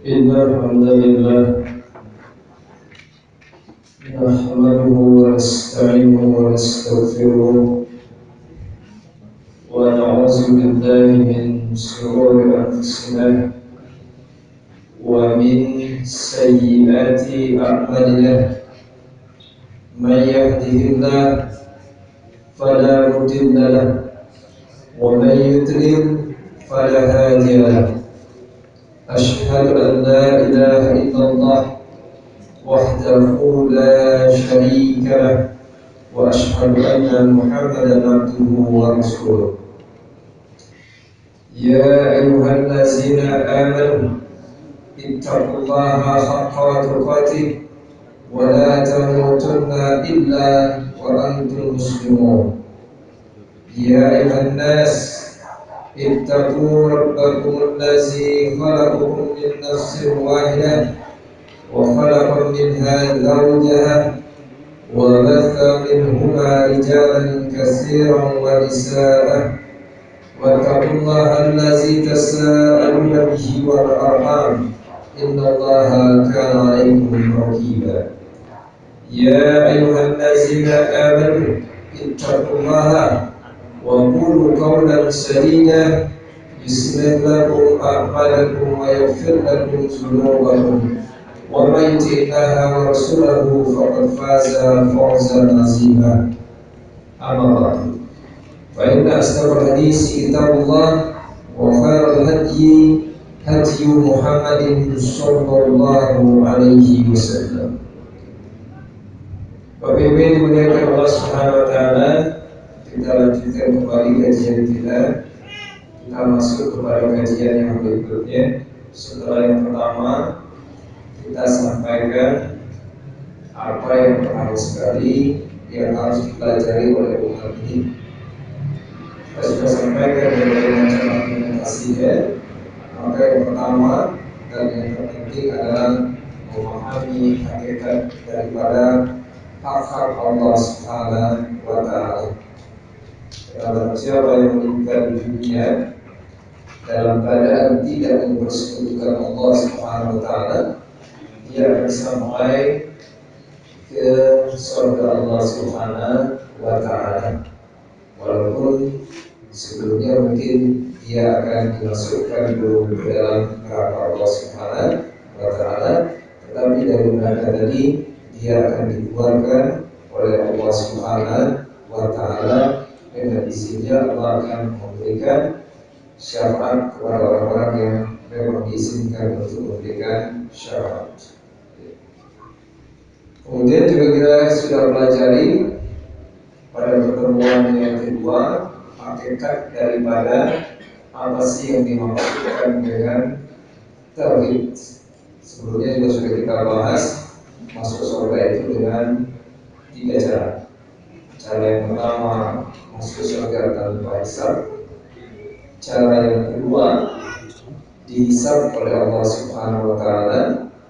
إن الحمد لله نحمده ونستعينه ونستغفره ونعوذ بالله من شرور أنفسنا ومن سيئات أعمالنا من يهده الله فلا مضل له ومن يضلل فلا هادي له أشهد أن لا إله إلا الله وحده لا شريك له وأشهد أن محمدا عبده ورسوله يا أيها الذين آمنوا اتقوا الله حق تقاته ولا تموتن إلا وأنتم مسلمون يا أيها الناس اتقوا ربكم الذي خلقكم من نفس واحدة وخلق منها زوجها وبث منهما رجالا كثيرا ونساء واتقوا الله الذي تساءلون به والأرحام إن الله كان عليكم رقيبا يا أيها الذين آمنوا اتقوا الله وقولوا قولا سديدا يصلح لكم أعمالكم ويغفر لكم ذنوبكم ومن يطع الله ورسوله فقد فاز فوزا عظيما أما بعد فإن أصدق الحديث كتاب الله وخير الهدي هدي محمد صلى الله عليه وسلم. Pemimpin dimuliakan Allah Subhanahu wa taala, kita lanjutkan kembali kajian kita. Kita masuk kepada kajian yang berikutnya. Setelah yang pertama kita sampaikan apa yang pertama sekali yang harus dipelajari oleh umat ini. Kita sudah sampaikan berbagai macam argumentasinya. Maka yang pertama dan yang terpenting adalah memahami hakikat daripada hak-hak Allah Subhanahu wa taala. Dalam siapa yang meninggal dunia dalam keadaan tidak mempersekutukan Allah Subhanahu wa taala, dia akan sampai ke surga Allah Subhanahu wa taala. Walaupun sebelumnya mungkin dia akan dimasukkan dulu ke dalam neraka Allah Subhanahu wa taala, tetapi dari neraka tadi dia akan dikeluarkan oleh Allah Subhanahu wa taala, dan di sini Allah akan memberikan syafaat kepada orang-orang yang memang diizinkan untuk memberikan syafaat. Kemudian juga kita sudah pelajari pada pertemuan yang kedua hakikat daripada apa sih yang dimaksudkan dengan tauhid. Sebelumnya juga sudah kita bahas masuk surga itu dengan 3 cara. Cara yang pertama masuk surga tanpa hisab. Cara yang kedua dihisab oleh Allah Subhanahu wa taala.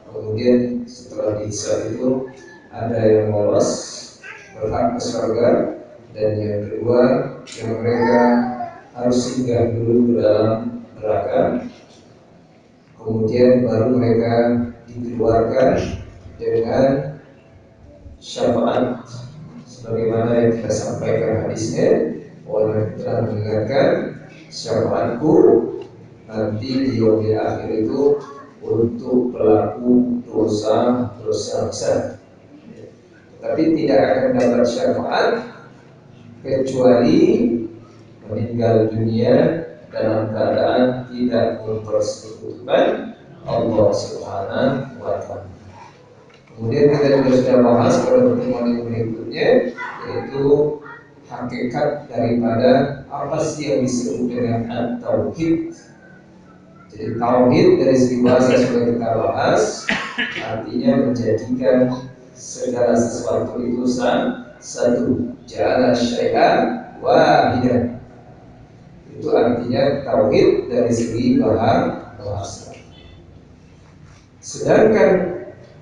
Kemudian setelah dihisab itu ada yang lolos berhak ke surga, dan yang kedua yang mereka harus singgah dulu ke dalam neraka. Kemudian baru mereka dikeluarkan dengan syafaat sebagaimana yang kita sampaikan hadisnya, orang telah mendengarkan syafaatku nanti di yaumil akhir itu untuk pelaku dosa besar. Tapi tidak akan dapat syafaat kecuali meninggal dunia dalam keadaan tidak mempersekutukan Allah Subhanahu wa taala. Kemudian kita juga sudah bahas pada pertemuan yang berikutnya, yaitu hakikat daripada apa sih yang disebut dengan at-tauhid. Jadi tauhid dari segi bahasa sudah kita bahas, artinya menjadikan segala sesuatu itu satu, ja'ala syai'an wahidan. Itu artinya tauhid dari segi bahasa. Sedangkan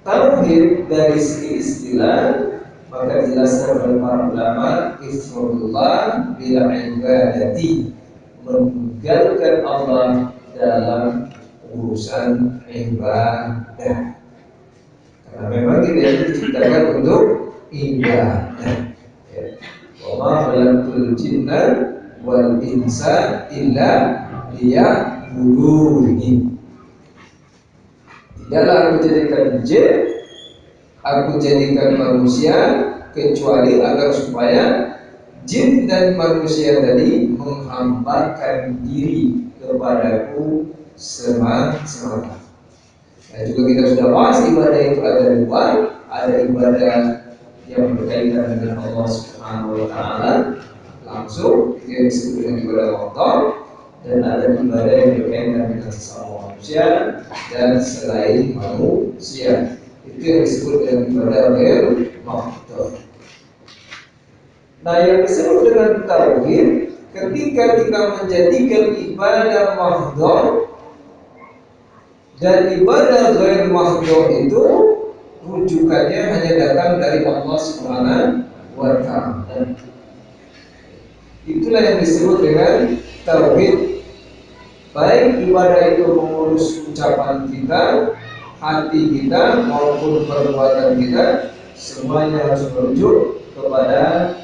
tauhid dari segi istilah maka dijelaskan oleh para ulama, ifradullah bila ibadati, menunggalkan Allah dalam urusan ibadah. Karena memang kita itu diciptakan untuk ibadah. Ya. Wa ma khalaqtul jinna wal insa illa liya'budun. Tidaklah aku jadikan jin, aku jadikan manusia kecuali agar supaya jin dan manusia tadi menghambakan diri kepadaku semata. Nah, juga kita sudah bahas ibadah itu ada dua, ada ibadah yang berkaitan dengan Allah Subhanahu wa taala langsung, itu yang disebut dengan ibadah Allah, dan ada ibadah yang berkaitan dengan sesama manusia dan selain manusia. Itu yang disebut dengan ibadah ghair mahdhur. Nah, yang disebut dengan tauhid ketika kita menjadikan ibadah mahdhur dan ibadah ghair mahdhur itu rujukannya hanya datang dari Allah Subhanahu wa taala. Itulah yang disebut dengan tauhid. Baik ibadah itu mengurus ucapan kita, hati kita maupun perbuatan kita, semuanya harus merujuk kepada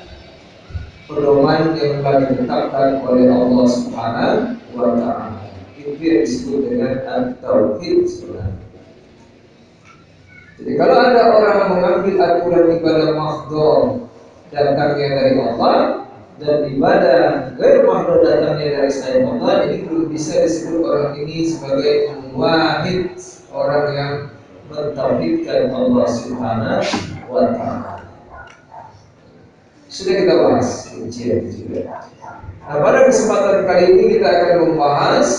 pedoman yang telah ditetapkan oleh Allah Subhanahu wa taala. Itu yang disebut dengan at-tauhid sebenarnya. Jadi kalau ada orang mengambil aturan ibadah mahdhur datangnya dari Allah dan ibadah ghair mahdhur datangnya dari selain Allah, ini belum bisa disebut orang ini sebagai muwahhid, orang yang mentauhidkan Allah Subhanahu wa taala. Sudah kita bahas ujian juga. Nah, pada kesempatan kali ini kita akan membahas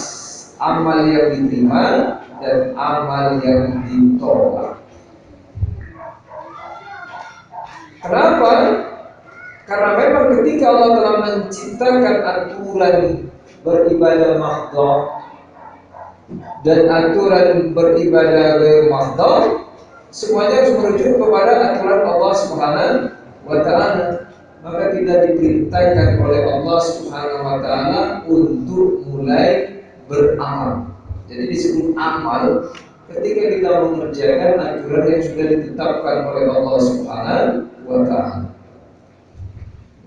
amal yang diterima dan amal yang ditolak. Kenapa? Karena memang ketika Allah telah menciptakan aturan beribadah mahdhur dan aturan beribadah ghair mahdhur, semuanya harus merujuk kepada aturan Allah Subhanahu wa taala. Maka kita diperintahkan oleh Allah Subhanahu wa taala untuk mulai beramal. Jadi disebut amal ketika kita mengerjakan aturan yang sudah ditetapkan oleh Allah Subhanahu wa taala.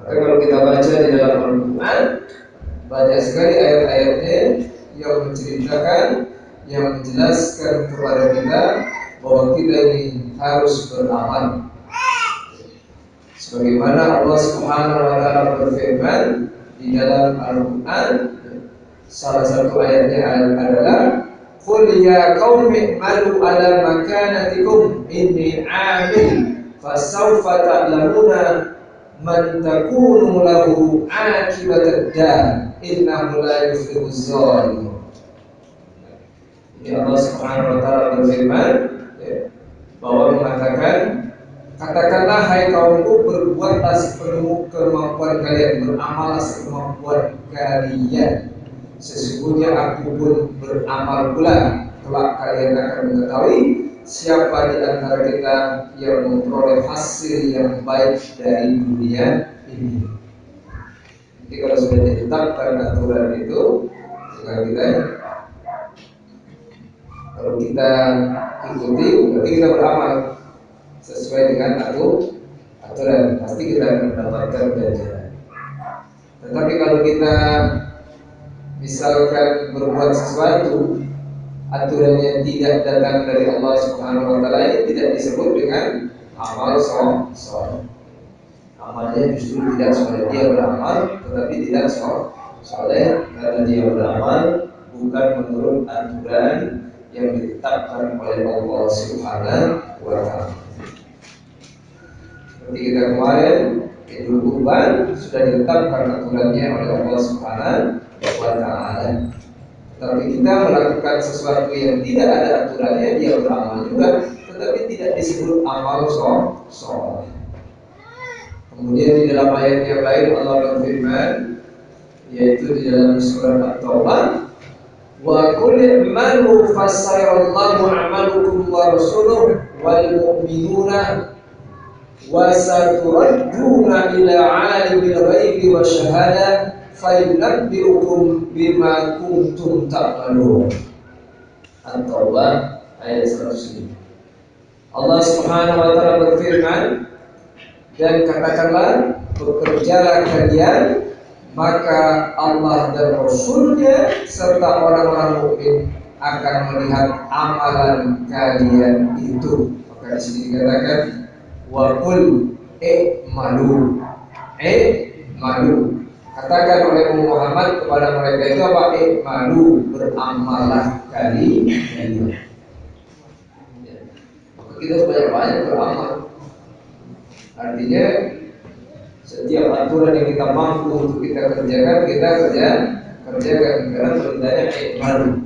Maka kalau kita baca di dalam Al-Quran, banyak sekali ayat-ayatnya yang menceritakan, yang menjelaskan kepada kita bahwa kita ini harus beramal. Sebagaimana Allah Subhanahu wa taala berfirman di dalam Al-Quran, salah satu ayatnya adalah qul ya qaumi i'malu ala makanatikum inni 'amil fasawfa ta'lamuna man takunu lahu 'aqibatad dar innahu la yuflihuz zalimun. Ini Allah Subhanahu wa taala berfirman bahwa mengatakan, katakanlah hai kaumku, berbuatlah sepenuh kemampuan kalian, beramallah sekemampuan kalian. Sesungguhnya aku pun beramal pula. Kelak kalian akan mengetahui siapa di antara kita yang memperoleh hasil yang baik dari dunia ini. Jadi kalau sudah ditetapkan aturan itu, tinggal kita, kalau kita ikuti, berarti kita beramal sesuai dengan aturan, pasti kita akan mendapatkan ganjaran. Tetapi kalau kita misalkan berbuat sesuatu, aturan yang tidak datang dari Allah Subhanahu wa taala, ini tidak disebut dengan amal soleh. Amalnya justru tidak soleh. Dia beramal tetapi tidak soleh karena dia beramal bukan menurut aturan yang ditetapkan oleh Allah Subhanahu wa taala. Seperti kita kemarin Idul Kurban sudah ditetapkan aturannya oleh Allah Subhanahu wa taala. Tapi kita melakukan sesuatu yang tidak ada aturannya, dia beramal juga, tetapi tidak disebut amal soleh. Kemudian di dalam ayat yang lain Allah berfirman, yaitu di dalam surat At-Taubah, wa qul i'malu fasayarallahu 'amalukum wa rasuluhu wal mu'minuna wa saturadduna ila 'alimil ghaibi wasyahadah fayunabbi'ukum bima kuntum ta'malun. At-Taubah ayat 105. Allah Subhanahu wa taala berfirman, dan katakanlah, bekerjalah kalian, maka Allah dan Rasulnya serta orang-orang mukmin akan melihat amalan kalian itu. Maka di sini dikatakan wa qul i'malu. Katakan oleh Muhammad kepada mereka itu apa? I'malu, beramalah kalian. Maka kita banyak-banyak beramal. Artinya setiap aturan yang kita mampu untuk kita kerjakan, kita kerjakan karena perintahnya baru.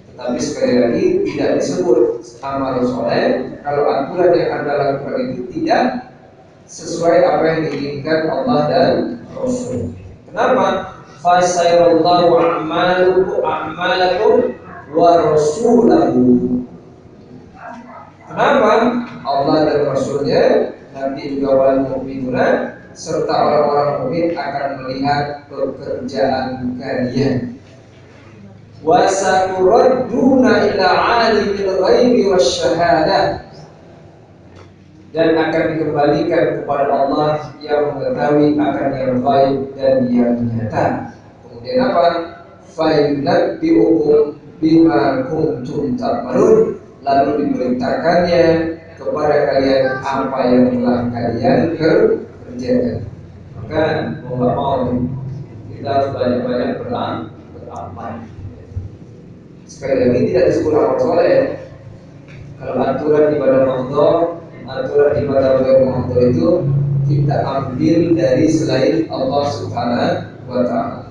Tetapi sekali lagi tidak disebut amal soleh kalau aturan yang Anda lakukan itu tidak sesuai apa yang diinginkan Allah dan Rasul. Kenapa? Fasayarallahu a'malakum wa rasulahu. Kenapa? Allah dan Rasulnya, nanti juga wal mu'minuna serta orang-orang mukmin akan melihat pekerjaan kalian. Wa sakuradduna ila alimil ghaibi wasyahadah, dan akan dikembalikan kepada Allah yang mengetahui akan yang baik dan yang nyata. Kemudian apa? Fa yunabbi'ukum bima kuntum ta'malun, lalu diberitakannya kepada kalian apa yang telah kalian kerjakan. Maka mau nggak mau kita harus banyak-banyak beramal. Sekali lagi tidak disebut amal soleh. Kalau aturan ibadah mahdoh, aturan ibadah bukan mahdoh itu kita ambil dari selain Allah Subhanahu wa Ta'ala.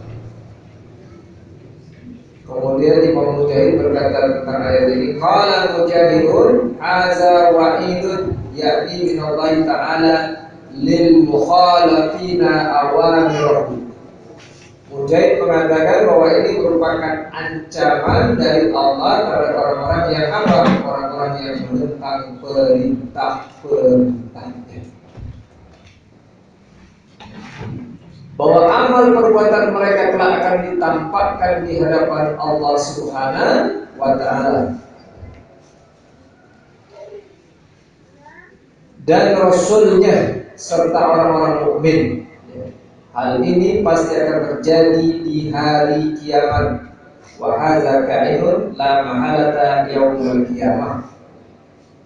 Kemudian Imam Mujahid berkata tentang ayat ini, qala Mujahidun hadza wa'idun yakni min Allah Ta'ala lil mukhalafina awamirahu. Mujahid mengatakan bahwa ini merupakan ancaman dari Allah terhadap orang-orang yang apa? Orang-orang yang menentang perintah-perintahnya. Bahwa amal perbuatan mereka telah akan ditampakkan di hadapan Allah Subhanahu wa Ta'ala. Dan Rasulnya serta orang-orang mukmin. Hal ini pasti akan terjadi di hari kiamat. Wa hadza ka'inun la mahalata yaumul qiyamah.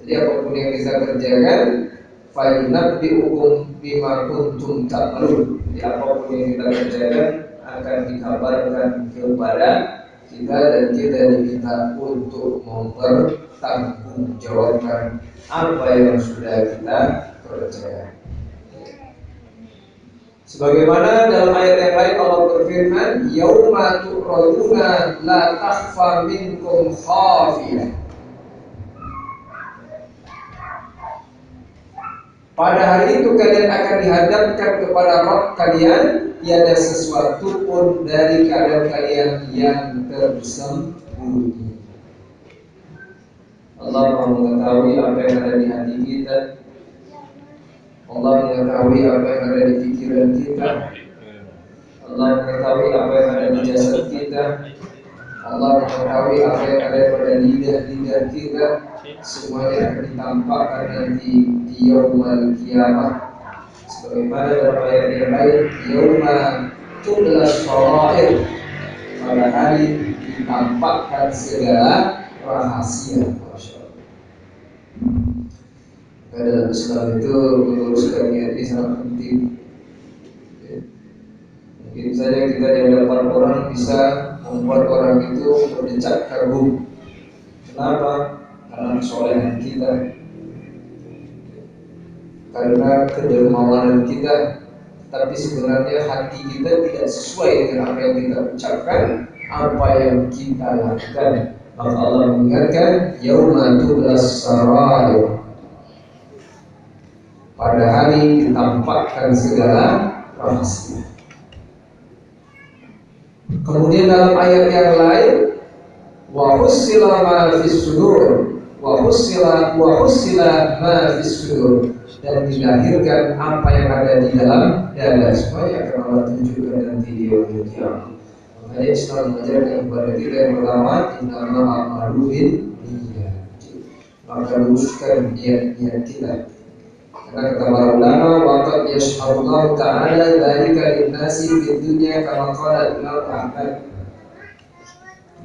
Jadi apapun yang kita kerjakan, fa yunabbi'ukum bima kuntum ta'malun. Jadi apapun yang kita kerjakan akan dikabarkan kepada kita dan kita diminta untuk mempertanggungjawabkan apa yang sudah kita kerjakan. Sebagaimana dalam ayat yang lain Allah berfirman, yauma tu'raduna la takhfa minkum khafiyah. Pada hari itu kalian akan dihadapkan kepada Rabb kalian, tiada sesuatu pun dari keadaan kalian yang tersembunyi. Allah mengetahui apa yang ada di hati kita. Allah mengetahui apa yang ada di pikiran kita. Allah mengetahui apa yang ada di jasad kita. Allah mengetahui apa yang ada pada lidah-lidah kita. Semuanya akan ditampakkan nanti di yaumul qiyamah. Sebagaimana dalam ayat yang lain, yauma tublas sharair, pada hari ditampakkan segala rahasia. Dalam Islam itu meluruskan niat ini sangat penting. Mungkin saja kita di hadapan orang bisa membuat orang itu berdecak kagum. Kenapa? Karena kesolehan kita, karena kedermawanan kita. Tapi sebenarnya hati kita tidak sesuai dengan apa yang kita ucapkan, apa yang kita lakukan. Maka Allah mengingatkan yauma tublas sarair, pada hari ditampakkan segala rahasia. Kemudian dalam ayat yang lain, wa hussila ma fis sudur, wa hussila ma fis sudur, dan dilahirkan apa yang ada di dalam dada. Semuanya akan Allah tunjukkan nanti di yaumul qiyamah. Makanya Islam mengajarkan kepada kita yang pertama, innamal a'malu binniyat. Maka luruskan niat-niat kita. Karena kata para ulama, waqad yashhadullahu ta'ala dzalika lin-nasi fid dunya kama qala Imam Ahmad.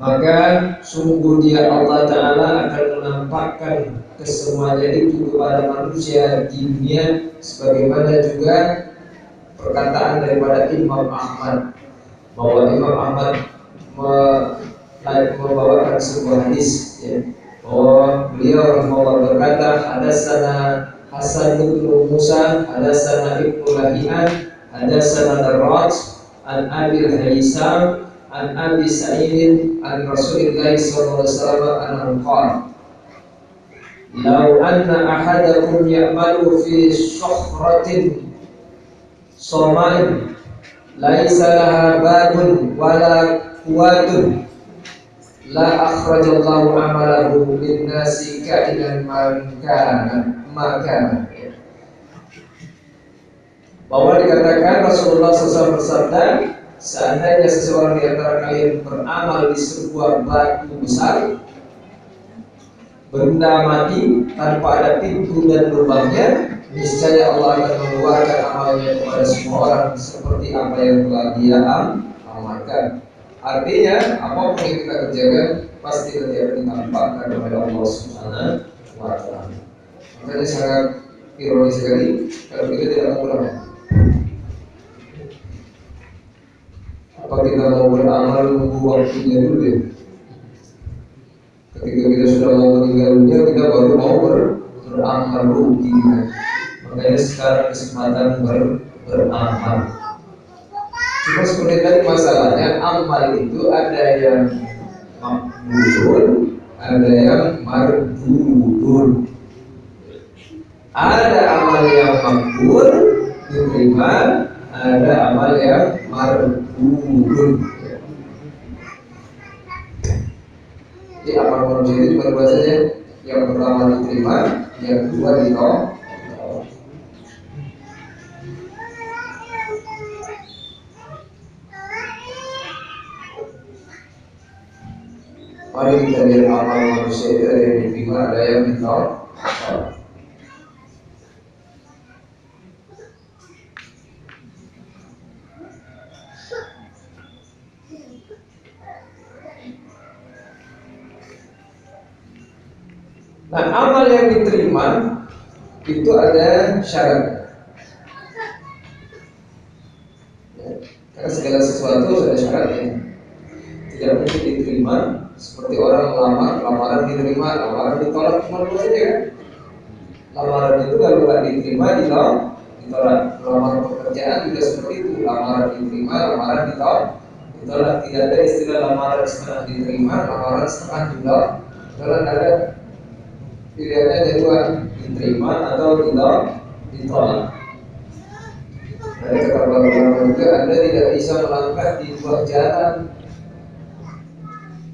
Maka sungguh dia Allah Ta'ala akan menampakkan kesemuanya itu kepada manusia di dunia, sebagaimana juga perkataan daripada Imam Ahmad, bahwa Imam Ahmad membawakan sebuah hadis, ya, bahwa beliau rahimahullah berkata, hadatsana Hasan bin Musa, hadatsana Ibnu Lahian, hadatsana Darraj an Abi Haisam an Abi Sa'id an Rasulillah sallallahu alaihi wasallam annahu qala law anna ahadakum ya'malu fi syuhratin somain laisa laha babun wala kuwatun la akhrajallahu amalahu linnasi ka'inan makana. Bahwa dikatakan Rasulullah SAW bersabda, seandainya seseorang di antara kalian beramal di sebuah batu besar, benda mati tanpa ada pintu dan lubangnya, niscaya Allah akan mengeluarkan amalnya kepada semua orang seperti apa yang telah dia amalkan. Artinya, apapun yang kita kerjakan pasti nanti akan ditampakkan kepada Allah Subhanahu wa Ta'ala. Makanya sangat ironis sekali kalau kita tidak mengulang. Apa kita mau beramal nunggu waktunya dulu ya? Ketika kita sudah mau meninggal dunia, kita baru mau beramal rugi. Makanya sekarang kesempatan beramal. Cuma seperti tadi masalahnya, amal itu ada yang makbul, ada yang mardudun. Ada amal yang makbul diterima, ada amal yang mardudun. Jadi amal manusia itu cuma dua saja. Yang pertama diterima, yang kedua ditolak. Mari kita lihat amal manusia itu ada yang diterima, ada yang ditolak. Nah, amal yang diterima itu ada syarat. Ya, karena segala sesuatu ada syaratnya. Tidak mungkin diterima seperti orang melamar, lamaran diterima, lamaran ditolak, cuma dua saja kan? Lamaran itu kalau nggak diterima ditolak. Lamaran pekerjaan juga seperti itu, lamaran diterima, lamaran ditolak. Tidak ada istilah lamaran setengah diterima, lamaran setengah ditolak. Kalau ada pilihannya ada dua, diterima atau ditolak. Dari kata ulama juga, Anda tidak bisa melangkah di dua jalan.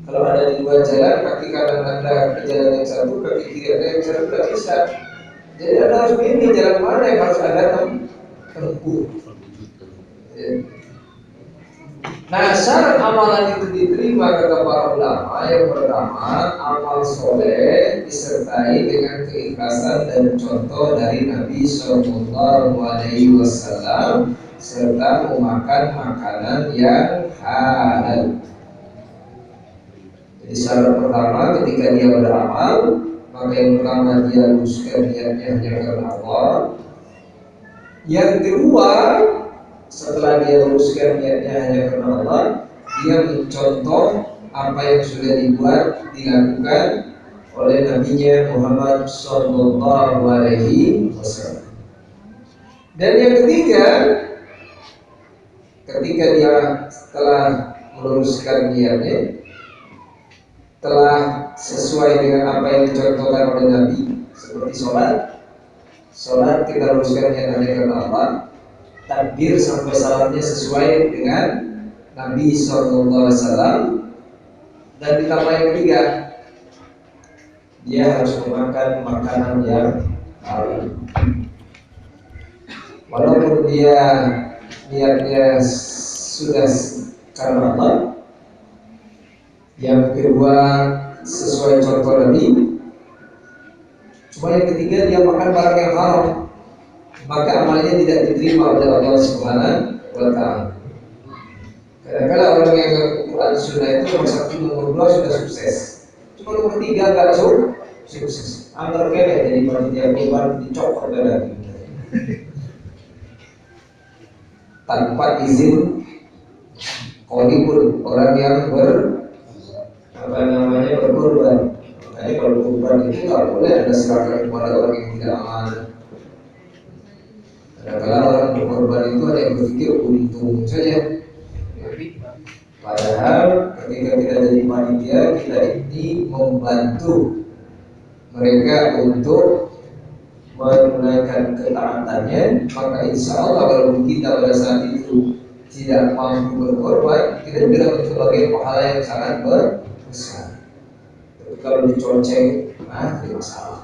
Kalau ada di dua jalan, kaki kanan Anda ke jalan yang satu, kaki kiri Anda yang satu, tidak bisa. Jadi Anda harus pilih jalan mana yang harus Anda tempuh. Nah, syarat amalan itu diterima kata para ulama yang pertama, amal soleh disertai dengan keikhlasan dan contoh dari Nabi Sallallahu Alaihi Wasallam serta memakan makanan yang halal. Jadi syarat pertama ketika dia beramal, maka yang pertama dia luruskan niatnya hanya karena Allah. Yang kedua, setelah dia luruskan niatnya hanya karena Allah, dia mencontoh apa yang sudah dilakukan oleh Nabi-Nya Muhammad Sallallahu Alaihi Wasallam. Dan yang ketiga, ketika dia telah meluruskan niatnya, telah sesuai dengan apa yang dicontohkan oleh Nabi, seperti sholat kita luruskan niat hanya karena Allah. Takbir sampai salatnya sesuai dengan Nabi SAW. Dan ditambah yang ketiga, dia harus memakan makanan yang halal. Walaupun dia niatnya sudah karena Allah. Yang kedua sesuai contoh Nabi. Cuma yang ketiga dia makan barang yang haram, maka amalnya tidak diterima oleh Allah Subhanahu wa Ta'ala. Kadang-kadang orang yang Quran Sunnah itu nomor 1, nomor 2 sudah sukses, cuma nomor 3 nggak sukses. Antar kene jadi panitia kurban dicopot dari tanpa izin kolibur orang yang berkurban. Jadi kalau kurban itu nggak boleh ada serahkan kepada orang yang tidak amanah. Kadang-kadang orang berkorban itu ada yang berpikir untung saja. Padahal ketika kita jadi panitia, kita ini membantu mereka untuk menunaikan ketaatannya. Maka insya Allah kalau kita pada saat itu tidak mampu berkorban, kita juga sebagai pahala yang sangat besar. Tapi kalau dicoceng, tidak masalah.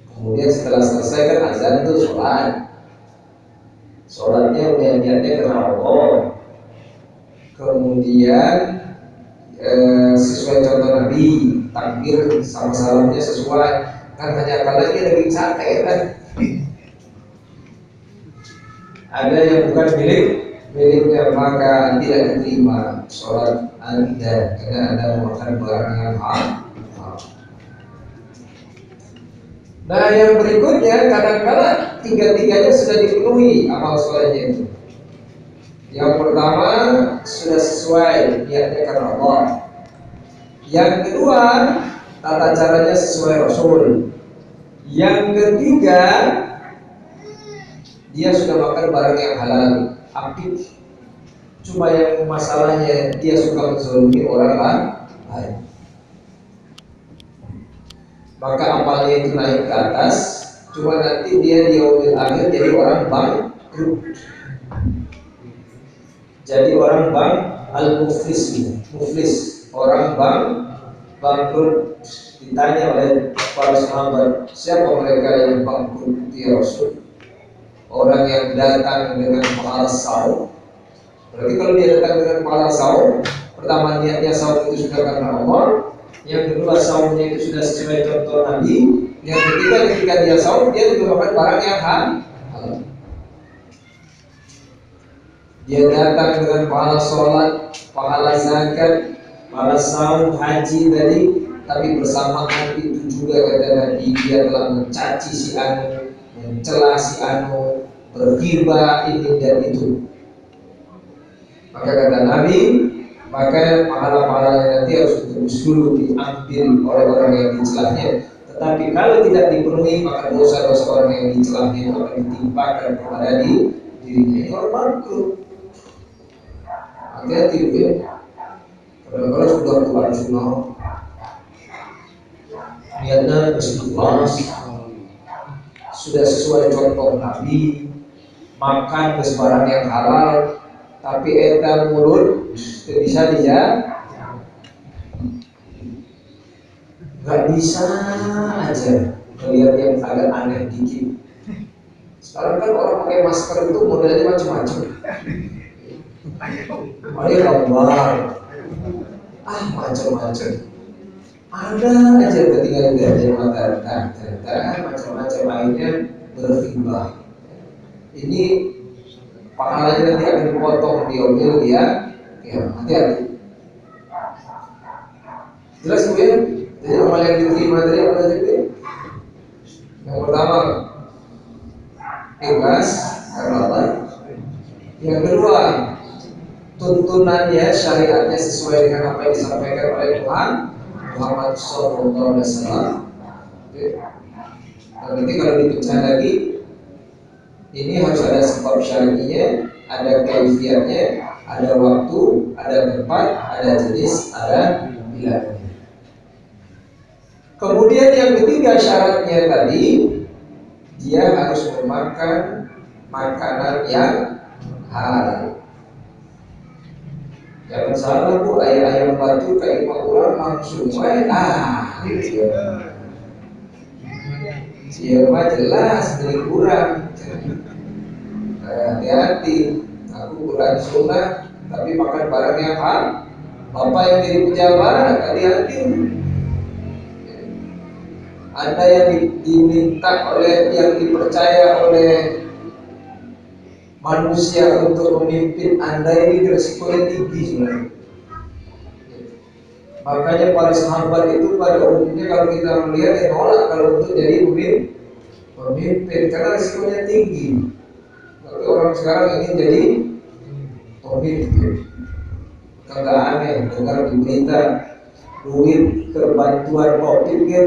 Kemudian setelah selesai kan azan itu sholatnya niatnya karena Allah. Kemudian sesuai contoh Nabi, takbir sama salamnya sesuai. Kan hanya kalanya daging sate kan. Ada yang bukan miliknya, maka tidak diterima sholat Anda karena Anda memakan barang yang haram. Nah yang berikutnya, kadang-kadang tiga-tiganya sudah dipenuhi amal sholatnya itu. Yang pertama sudah sesuai niatnya karena Allah. Yang kedua tata caranya sesuai Rasul. Yang ketiga dia sudah makan barang yang halal, aktif. Cuma yang masalahnya dia suka menzalimi orang lain. Maka amalnya itu naik ke atas, cuma nanti dia di akhir jadi orang bangkrut. Jadi orang muflis, orang bangkrut. Ditanya oleh para sahabat, siapa mereka yang bangkrut ya Rasul? Orang yang datang dengan pahala saum. Berarti kalau dia datang dengan pahala saum, pertama niatnya saum itu sudah karena Allah. Yang kedua saumnya itu sudah sesuai contoh Nabi. Yang ketiga ketika dia saum, dia juga makan barang yang halal. Dia datang dengan pahala sholat, pahala zakat, pahala saum, haji tadi, tapi bersamaan itu juga kata Nabi dia telah mencaci si anu, mencela si anu, berghibah ini dan itu. Maka kata Nabi, maka pahala-pahala nanti harus dulu diambil oleh orang yang dicelahnya. Tetapi kalau tidak dipenuhi, maka dosa-dosa orang yang dicelahnya akan ditimpakan kepada dirinya. Ini orang bangkrut. Hati-hati ya. Kadang-kadang sudah Quran Sunnah, niatnya ikhlas, sudah sesuai contoh Nabi, makan barang yang halal, tapi etan mulut tidak bisa dia, nggak bisa aja melihat yang agak aneh dikit. Sekarang kan orang pakai masker itu modelnya macam-macam. Ada gambar, macam-macam. Ada aja ketinggalan dari mata, macam-macam lainnya berfibah. Ini pahalanya nanti akan dipotong diambil dia, ya hati-hati. Jelas bu ya? Jadi amal yang diterima tadi apa saja bu? Yang pertama ikhlas karena Allah. Yang kedua tuntunannya, syariatnya sesuai dengan apa yang disampaikan oleh Tuhan Muhammad SAW. Nanti kalau dipecah lagi, ini harus ada sebab syar'inya, ada kaifiatnya, ada waktu, ada tempat, ada jenis, ada bilangnya. Kemudian yang ketiga syaratnya tadi, dia harus memakan makanan yang halal. Jangan salah bu, ayam batu kayak orang langsung gitu. Dia mah jelas beli kurang. Hati-hati. Aku Quran Sunnah tapi makan barang yang haram. Bapak yang jadi pejabat, hati-hati. Anda yang diminta oleh, yang dipercaya oleh manusia untuk memimpin Anda ini risikonya tinggi sebenarnya. Makanya para sahabat itu pada umumnya kalau kita melihat nolak kalau untuk jadi pemimpin karena risikonya tinggi. Tapi orang sekarang ingin jadi pemimpin. Kagak aneh dengar di berita duit kebantuan COVID-nya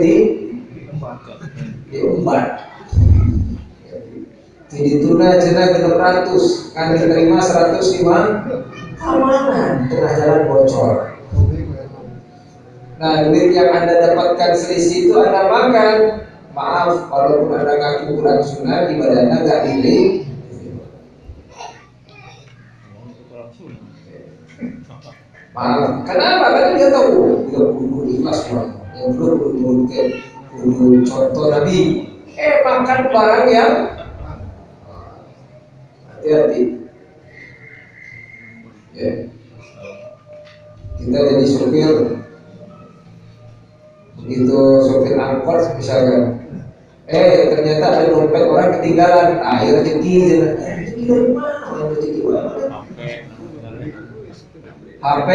diembat. Jadi tuna jenah 600 kan diterima 105 keamanan tengah jalan bocor. Nah duit yang Anda dapatkan selisih itu Anda makan. Maaf walaupun Anda ngaku kurang sunnah ibadah Anda gak diterima. Maaf, kenapa? Karena dia tahu dia kudu ikhlas semua. Yang kudu contoh Nabi. Makan barang yang hati-hati. Ya. Kita jadi supir, begitu supir angkot misalkan, ternyata ada dompet orang ketinggalan, rezeki dari mana? Rezeki HP,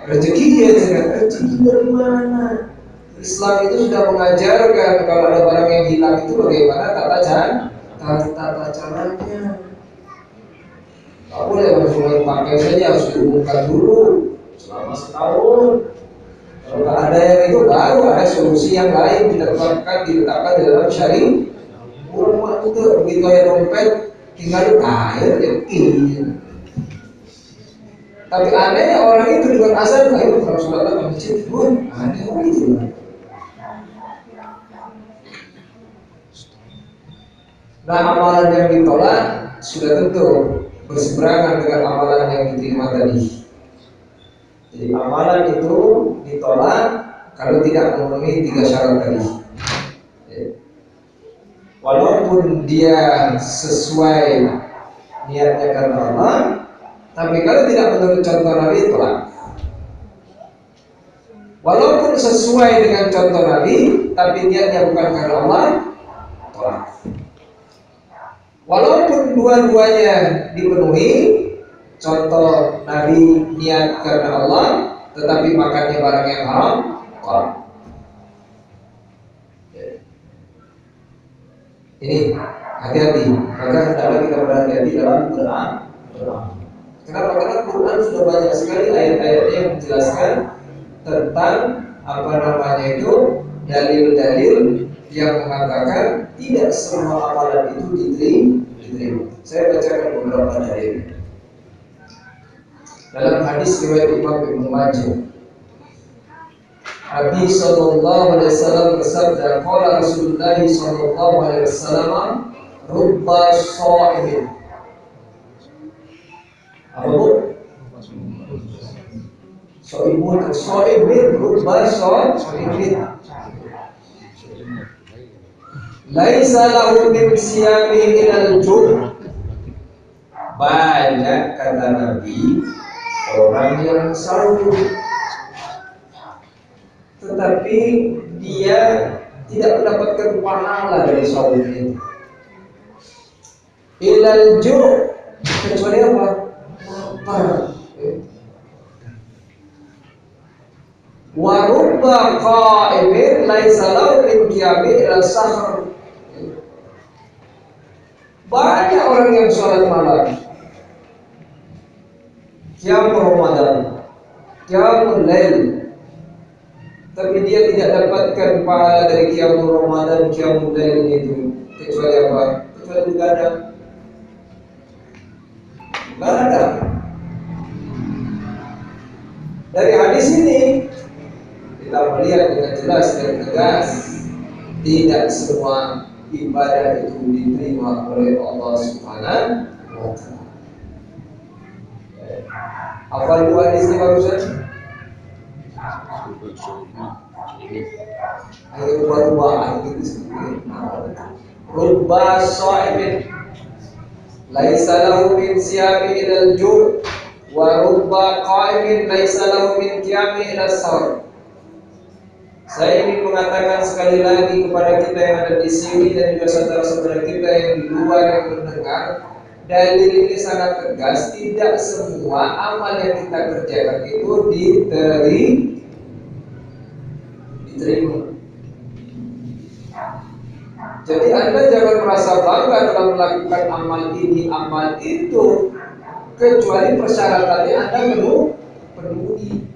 rezeki rezeki dari mana? Islam itu sudah mengajarkan kalau ada barang yang hilang itu bagaimana tata caranya. Tak boleh langsung pakai saja, harus diumumkan dulu selama setahun. Kalau tak ada yang itu baru ada solusi yang lain ditetapkan dalam syariat. Ulama itu begitu ya dompet tinggal rezeki. Tapi anehnya orang itu dengan azan, ayo kalau sholat ke masjid, aneh orang itu. Nah amalan yang ditolak sudah tentu berseberangan dengan amalan yang diterima tadi. Jadi amalan itu ditolak kalau tidak memenuhi 3 syarat tadi. Walaupun dia sesuai niatnya karena Allah, tapi kalau tidak menurut contoh Nabi tolak. Walaupun sesuai dengan contoh Nabi, tapi niatnya bukan karena Allah, tolak. Walaupun dua-duanya dipenuhi, contoh Nabi niat karena Allah, tetapi makannya barang yang haram, tolak. Ini hati-hati. Maka hendaklah kita berhati-hati dalam beramal. Kenapa? Karena Quran sudah banyak sekali ayat-ayatnya yang menjelaskan tentang dalil-dalil yang mengatakan tidak semua amalan itu diterima. Saya bacakan beberapa dalil. Dalam hadis riwayat Imam Ibnu Majah, Nabi sallallahu alaihi wasallam bersabda, qala Rasulullah sallallahu alaihi wasallam, rubba sha'imin. Apa bu? Sha'imin, rubba sha'imin. Laisa lahu min siyami ilal jum. Banyak kata Nabi orang yang sahur, tetapi dia tidak mendapatkan pahala dari sahurnya. Ilal jum, kecuali apa? Wa rubba qa'imin laisa lahu min qiyami ilal sahur. Banyak orang yang sholat malam, qiyam Ramadan, qiyamul lail, tapi dia tidak dapatkan pahala dari qiyam Ramadan, qiyamul lail itu, kecuali apa? Kecuali begadang. Dari hadis ini kita melihat dengan jelas dan tegas, tidak semua ibadah itu diterima oleh Allah Subhanahu wa Ta'ala. Apa itu hadisnya barusan? Ayo berubah gitu. Rubba sha'imin laisa lahu min siyami ilal ju' Wa rubba qa'imin laisa lahu min qiyami ila sahur. Saya ingin mengatakan sekali lagi kepada kita yang ada di sini dan juga saudara-saudara kita yang di luar yang mendengar, dalil ini sangat tegas. Tidak semua amal yang kita kerjakan itu diterima. Jadi Anda jangan merasa bangga dalam melakukan amal ini, amal itu, kecuali persyaratannya Anda penuhi.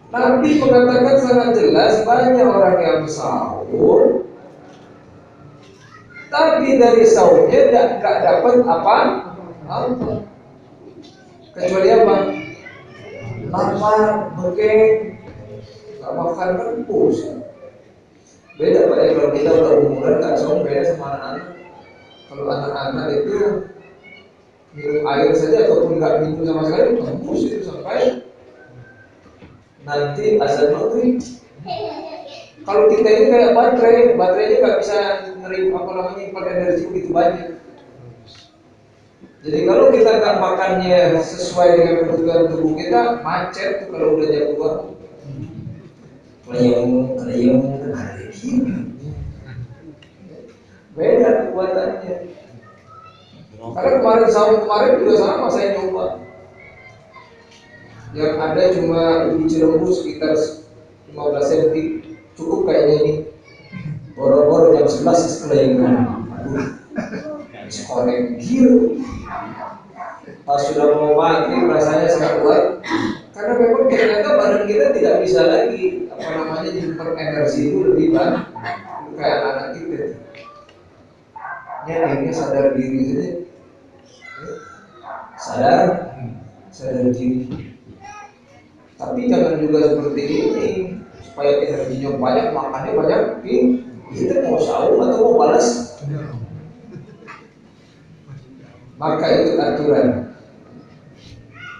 Nabi mengatakan sangat jelas, banyak orang yang sahur, tapi dari sahurnya tidak dapat apa? Kecuali apa? Lapar, bengkek, tak makan kan pusing. Beda Pak, kalau kita udah umuran tak sahur, beda sama anak-anak. Kalau anak-anak itu minum air saja ataupun nggak minum sama sekali, tembus itu sampai nanti azan maghrib. Kalau kita ini kayak baterainya nggak bisa nerima nyimpan energi begitu banyak. Jadi kalau kita nggak makannya sesuai dengan kebutuhan tubuh kita, macet tuh kalau udah jam 2. Kalau beda kekuatannya. Karena kemarin juga sama saya nyoba. Yang ada cuma ubi Cilembu sekitar 15 cm, cukup kayaknya ini. Boro-boro jam 11 sekeliling. Sekoreng gil. Pas sudah mau maghrib rasanya sangat kuat. Karena memang ternyata badan kita tidak bisa lagi nyimpen energi itu lebih banyak kayak anak kita. Ya akhirnya sadar diri saja. Sadar diri. Tapi jangan juga seperti ini, supaya energinya banyak, makannya banyak, kita mau sahur atau mau balas. Maka ikut aturan.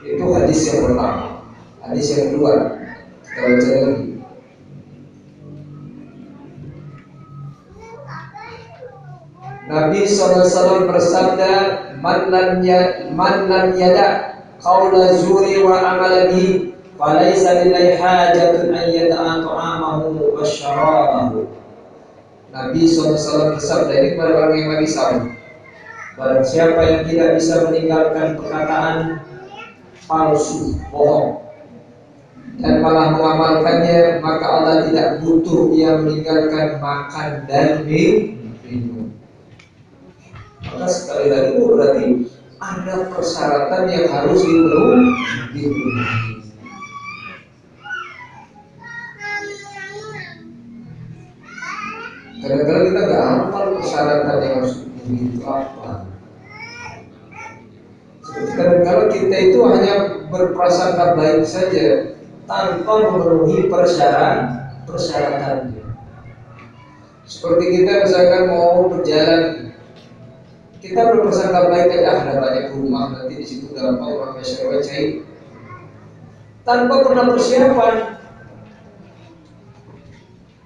Itu hadis yang pertama. Hadis yang kedua, kita baca lagi. Nabi SAW bersabda, man lam yada qaula zuri wa amala bihi falaysa lillahi hajatun an yada'a ta'amahu wa syarabahu. Nabi SAW bersabda, ini kepada orang yang lagi sahur, barang siapa yang tidak bisa meninggalkan perkataan palsu, bohong, dan malah mengamalkannya, maka Allah tidak butuh dia meninggalkan makan dan minum. Maka sekali lagi itu berarti ada persyaratan yang harus dipenuhi. Kadang-kadang kita nggak hafal persyaratan yang harus dipenuhi itu apa. Seperti kadang-kadang kita itu hanya berprasangka baik saja tanpa memenuhi persyaratannya. Seperti kita misalkan mau berjalan, kita berprasangka baik aja, ada banyak rumah nanti di situ gampang orang masyarakat cair, tanpa pernah persiapan.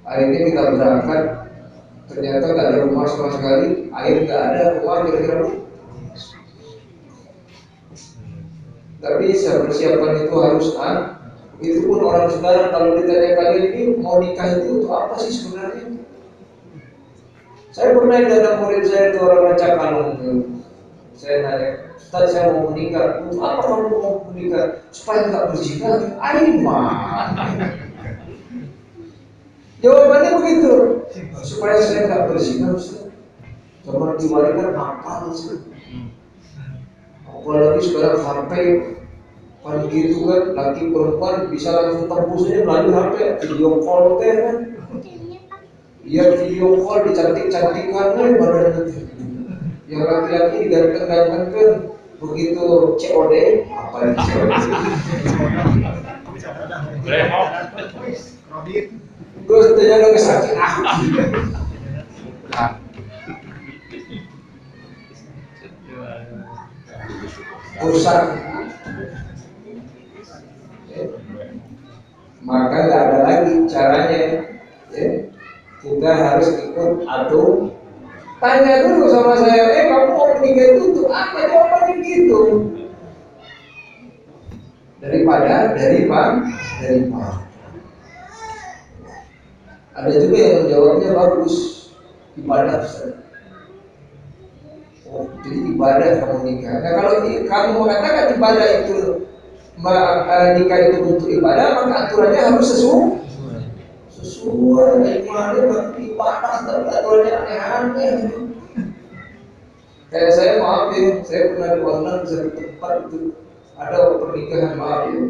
Hari ini kita berangkat, ternyata nggak ada rumah sama sekali, air nggak ada, rumah kira-kira nggak bisa. Persiapan itu harus itu pun orang sekarang kalau ditanya kalian ini mau nikah itu untuk apa sih sebenarnya? Saya pernah ada murid saya itu orang Cakalong itu. Saya nanya, Ustaz saya mau menikah. Untuk apa kamu mau menikah? Supaya nggak berzina. Aimah. Jawabannya begitu. Supaya saya nggak berzina, Ustaz. Zaman kemarin kan hafal Ustaz. Apalagi sekarang HP kan gitu kan, laki perempuan bisa langsung tembus aja melalui HP, video call kan. Iya video call dicantik-cantikan badannya. Yang laki-laki diganteng-gantengkan, begitu COD apa yang COD? Gue setuju lagi sakit pusat. Maka nggak ada lagi caranya. Kita harus ikut Tanya dulu sama saya, kamu mau menikah itu untuk apa? Jawabannya gitu. Daripada. Ada juga yang jawabnya bagus, ibadah Ustaz. Oh, jadi ibadah kamu nikah. Nah, kalau kamu mengatakan ibadah itu nikah itu untuk ibadah, maka aturannya harus sesuai. Ibadah tapi aturannya aneh-aneh. Kayak saya maaf ya, saya pernah diundang di satu tempat itu ada pernikahan, maaf ya.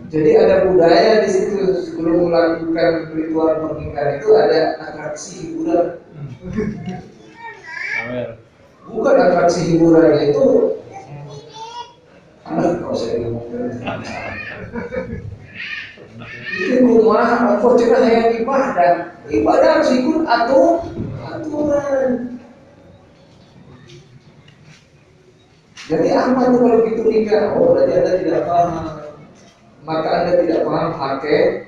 Jadi ada budaya di situ sebelum melakukan ritual pernikahan itu ada atraksi hiburan. Bukan atraksi hiburan itu, kalau saya ngomong itu rumah, fortuna saya ibadah harus ikut aturan. Jadi apa tuh kalau begitu nikah? Oh, berarti Anda tidak paham. Maka Anda tidak paham hakikat.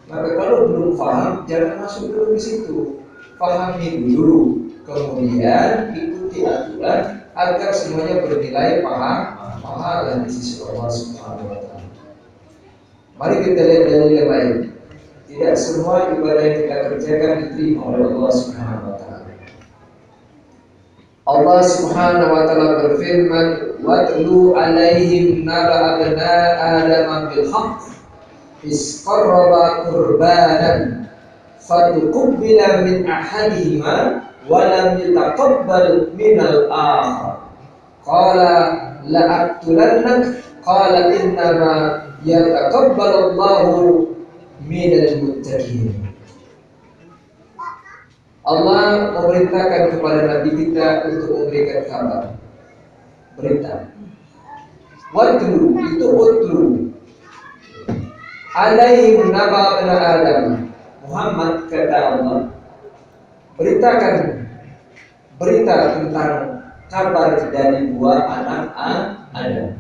Maka kalau belum paham, jangan masuk dulu di situ. Pahami dulu, kemudian ikuti aturan agar semuanya bernilai pahala di sisi Allah Subhanahu wa Ta'ala. Mari kita lihat dalil yang lain. Tidak semua ibadah yang kita kerjakan diterima oleh Allah Subhanahu wa Ta'ala. Allah Subhanahu wa Ta'ala berfirman, "Watlu 'alaihim naba abna Adam bil haqq is qarraba qurbanan fatuqbila min ahadihima wa lam yutaqabbal min al-akhar qala la aqtulannak qala innama yataqabbalu Allahu minal muttaqin." Allah memerintahkan kepada Nabi kita untuk memberikan kabar, berita. Watlu itu utlu alaihim naba abna Adam. Muhammad, kata Allah, beritakan berita tentang kabar dari dua anak Adam.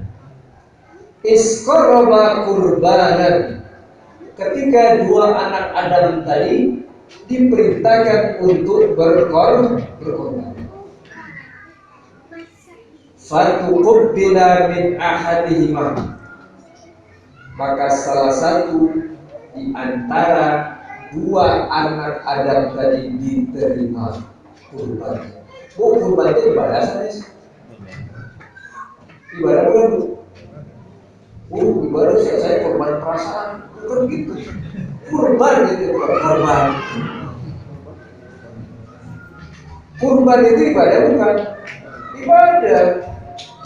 Isqarraba qurbanan, ketika dua anak Adam tadi diperintahkan untuk berkorban. Fatuqbila min ahadihima, maka salah satu di antara dua anak Adam tadi diterima kurbannya. Kurban itu ibadah saja. Ibadah bukan? Ibadah saya korban perasaan, bukan gitu. Kurban itu korban. Kurban itu ibadah bukan? Ibadah.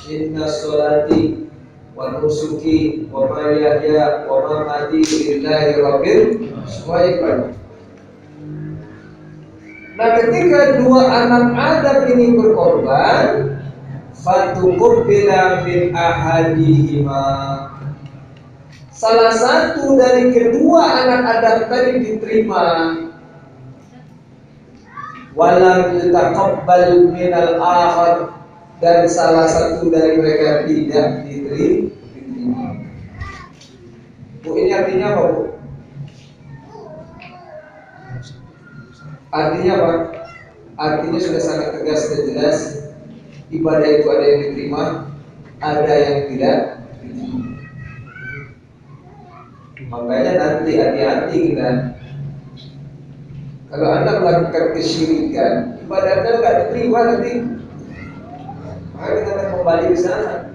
Inna sholati wa nusuki wa mahyaya wa mamati lillahi rabbil, semua ibadah. Nah, ketika dua anak Adam ini berkorban, fatuqbila min ahadihima, salah satu dari kedua anak Adam tadi diterima, walam yutaqabbal minal akhar, dan salah satu dari mereka tidak diterima. Bu, ini artinya apa, Bu? Artinya apa? Artinya sudah sangat tegas dan jelas. Ibadah itu ada yang diterima, ada yang tidak diterima. Makanya nanti hati-hati kita. Kalau Anda melakukan kesyirikan, ibadah Anda tidak diterima nanti. Maka kita akan kembali ke sana.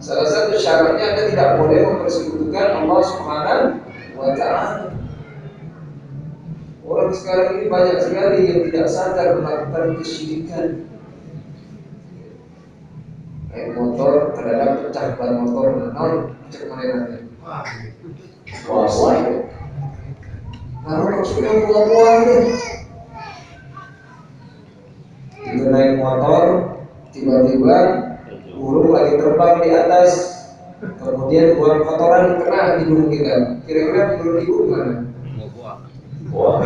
Salah satu syaratnya Anda tidak boleh mempersekutukan Allah Subhanahu wa Ta'ala. Orang sekarang ini banyak sekali yang tidak sadar melakukan kesyirikan. Naik motor, kadang-kadang pecah ban motor, cek mana. Wah. Lalu maksudnya buang-buang deh. Itu naik motor, tiba-tiba burung lagi terbang di atas, kemudian buang kotoran kena di hidung kita. Kira-kira menurut ibu gimana? Buang.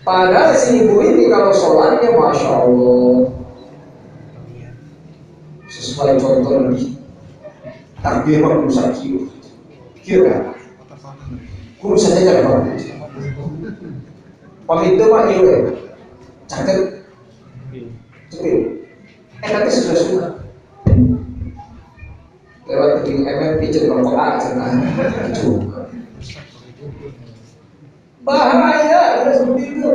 Padahal si ibu ini kalau sholatnya Masya Allah sesuai contoh Nabi. takbir mah kudu sakieu. Kieu kan. Kudu saja kan. Pamit mah ieu we. Caket. Cepet. Tapi sudah. Lewat di MMP jadi rokok aja kan. Bahaya ada seperti itu.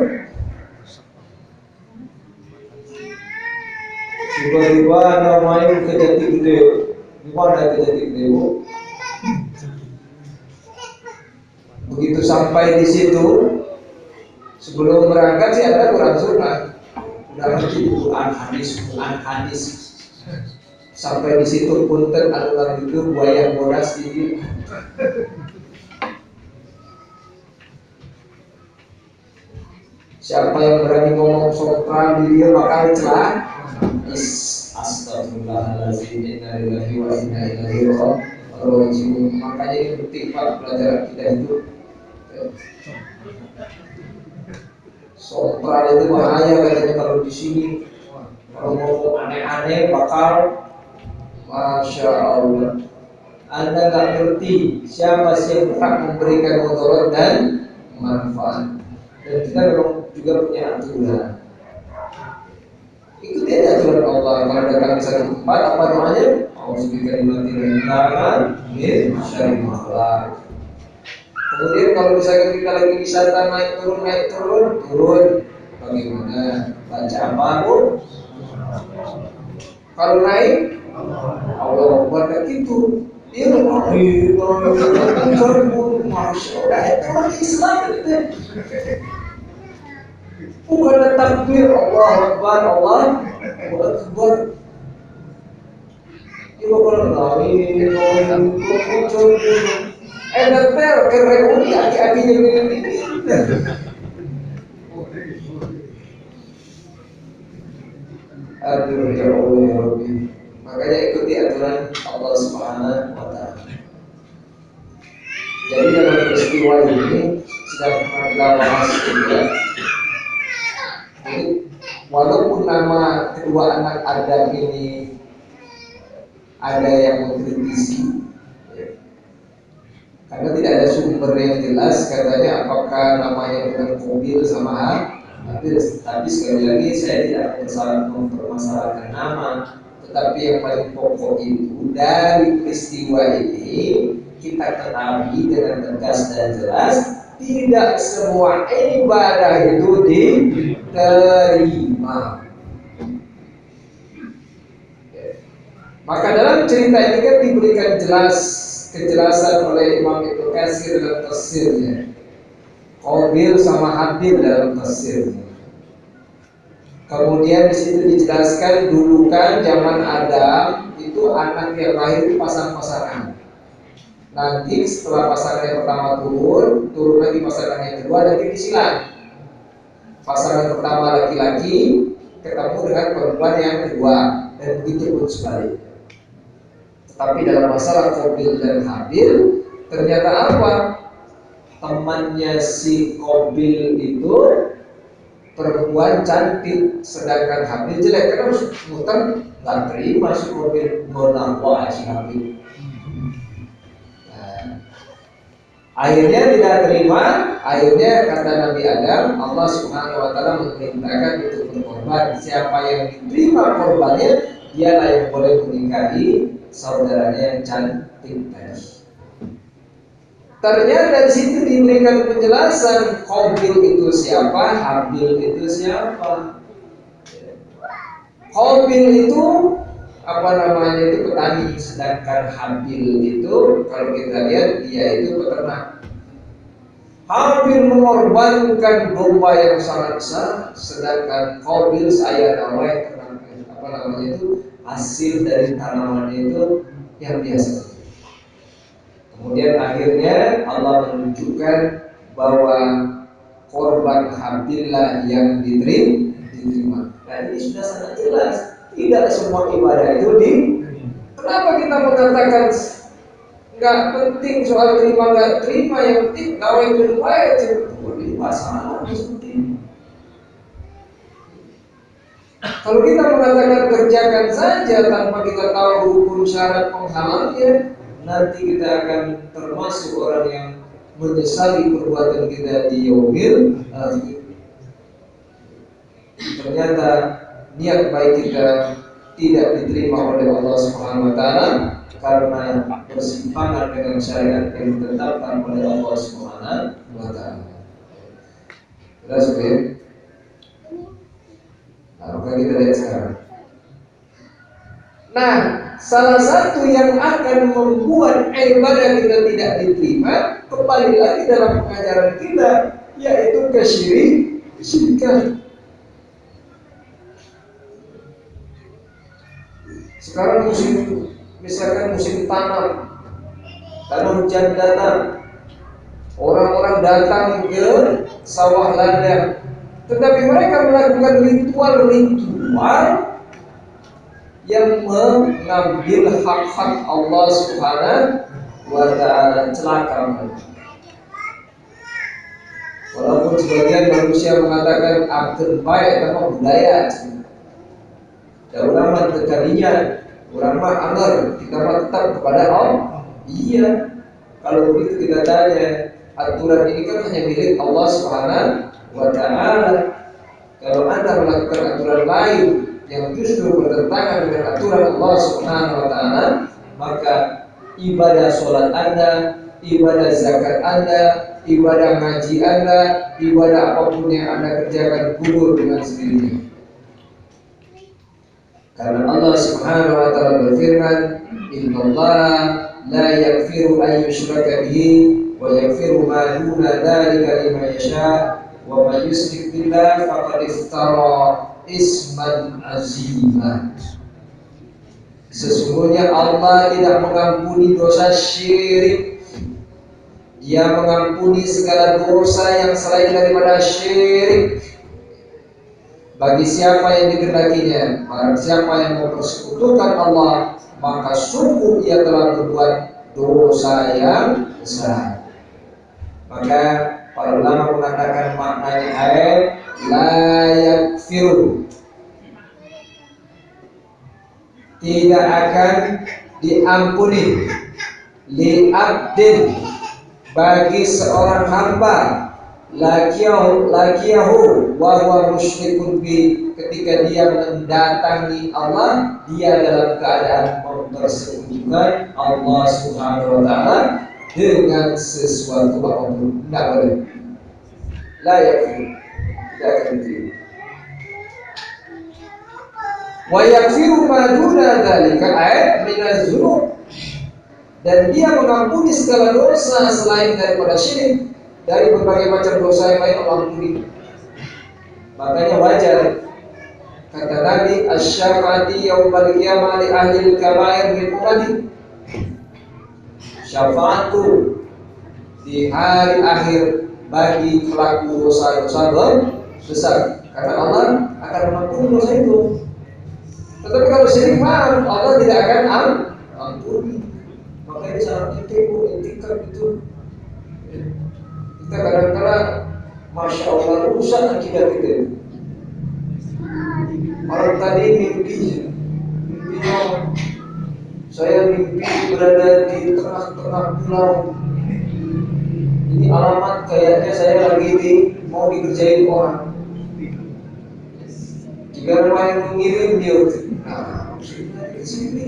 Tiba-tiba namanya ke Jati Gede. Di mana ke Jati Gede, Bu? Begitu sampai di situ, sebelum berangkat sih ada Quran sunnah. Udah ngerti Quran hadis. Sampai di situ punten anu itu buaya bodas tinggi. Siapa yang berani ngomong sopran di dia bakal celah. Astagfirullahaladzim, inna lillahi wa inna ilaihi raji'un. Makanya ini penting Pak pelajaran kita itu. Sopran itu bahaya katanya kalau di sini. Kalau ngomong aneh-aneh bakal, Masya Allah. Anda gak ngerti siapa sih yang berhak memberikan mudarat dan manfaat. Dan kita memang juga punya aturan. Ikuti aja aturan Allah. Kalau datang di satu tempat, apa namanya? Kemudian kalau misalnya kita lagi wisata naik turun, bagaimana? Baca apa pun. Kalau naik, Allah Akbar gitu. Dia Masya Allah, itu Islam itu. Bukan takbir Allah Akbar, Allah Akbar. Ibu kalau lari, muncul, ter reuni aki-akinya ini. Aduh ya Allah ya Rabbi. Makanya ikuti aturan Allah Subhanahu wa Ta'ala. Jadi dalam peristiwa ini sedang kita bahas juga. Jadi walaupun nama kedua anak Adam ini ada yang mengkritisi, karena tidak ada sumber yang jelas katanya apakah namanya bukan Qabil sama Habil. Tapi sekali lagi saya tidak mempermasalahkan nama, tetapi yang paling pokok itu dari peristiwa ini kita ketahui dengan tegas dan jelas tidak semua ibadah itu diterima. Maka dalam cerita ini kan diberikan kejelasan oleh Imam Ibnu Katsir dalam tafsirnya. Qabil sama Habil dalam tafsirnya. Kemudian di situ dijelaskan dulu kan zaman Adam itu anak yang lahir itu pasang-pasangan. Nanti setelah pasangan yang pertama turun lagi pasangan yang kedua, nanti disilang. Pasangan pertama laki-laki ketemu dengan perempuan yang kedua, dan begitu pun sebaliknya. Tetapi dalam masalah Qabil dan Habil, ternyata apa? Temannya si Qabil itu perempuan cantik, sedangkan Habil jelek. Karena harus muter nggak terima si Qabil menakwa si Habil. Akhirnya tidak terima. Akhirnya kata Nabi Adam, Allah Subhanahu wa Ta'ala memerintahkan untuk berkorban. Siapa yang diterima korbannya, dialah yang boleh menikahi saudaranya yang cantik tadi. Ternyata di situ diberikan penjelasan Qabil itu siapa, Habil itu siapa. Qabil itu itu petani, sedangkan Habil itu kalau kita lihat dia itu peternak. Habil mengorbankan domba yang sangat besar, sedangkan Qabil saya itu hasil dari tanamannya itu yang biasa. Kemudian akhirnya Allah menunjukkan bahwa korban Habillah yang diterima. Nah ini sudah sangat jelas. Tidak semua ibadah itu Kenapa kita mengatakan nggak penting soal terima nggak terima, yang penting gawe berbaik itu masalah seperti ini. Kalau kita mengatakan kerjakan saja tanpa kita tahu hukum syarat penghalalnya, nanti kita akan termasuk orang yang menyesali perbuatan kita di yaumil akhir. Ternyata niat baik kita tidak diterima oleh Allah Subhanahu wa taala karena bersimpangan dengan syariat yang ditetapkan oleh Allah Subhanahu wa taala. Jelas ya? Nah, maka kita lihat sekarang. Nah, salah satu yang akan membuat ibadah kita tidak diterima, kembali lagi dalam pengajaran kita, yaitu kesyirikan. Sekarang misalkan musim tanam hujan datang, orang-orang datang ke sawah ladang, tetapi mereka melakukan ritual yang mengambil hak-hak Allah Subhanahu wa taala, celaka mereka. Walaupun sebagian manusia mengatakan aktor baik sama budaya, dan ulama terkalinya, ulama anger, kita tetap kepada Allah. Iya, kalau begitu kita tanya, aturan ini kan hanya milik Allah Subhanahu wa taala. Kalau Anda melakukan aturan lain yang justru bertentangan dengan aturan Allah Subhanahu wa taala, maka ibadah sholat Anda, ibadah zakat Anda, ibadah ngaji Anda, ibadah apapun yang Anda kerjakan gugur dengan sendirinya. Karena Allah Subhanahu wa taala berfirman, "Innallaha la yaghfiru an yushraka bihi wa yaghfiru ma duna dzalika liman yasha wa man yusyrik billahi faqad iftara isman azima." Sesungguhnya Allah tidak mengampuni dosa syirik. Dia mengampuni segala dosa yang selain daripada syirik bagi siapa yang dikehendakinya. Barang siapa yang mempersekutukan Allah, maka sungguh ia telah berbuat dosa yang besar. Maka para ulama mengatakan maknanya ayat la yakfiru, tidak akan diampuni, li abdin, bagi seorang hamba, lakiyahu wa huwa musyrikun bi, ketika dia mendatangi Allah, dia dalam keadaan mempersekutukan Allah Subhanahu wa taala dengan sesuatu apapun. Tidak boleh. La yakfir, tidak akan diterima. Wa yakfiru ma duna dzalika ayat minaz dzunub, dan dia mengampuni segala dosa selain daripada syirik, dari berbagai macam dosa yang lain Allah ampuni. Makanya wajar kata Nabi, asy-syafaati yaumil qiyamah li ahli al-kaba'ir min ummati. Syafaatku di hari akhir bagi pelaku dosa-dosa besar, karena Allah akan mengampuni dosa itu. Tetapi kalau syirik maaf, Allah tidak akan ampuni. Makanya saat intikam itu kita kadang-kadang Masya Allah rusak akidah kita. Orang tadi mimpinya saya mimpi berada di tengah-tengah pulau. Ini alamat kayaknya saya lagi mau dikerjain orang. Jika orang yang mengirim dia, nah maksudnya di sini.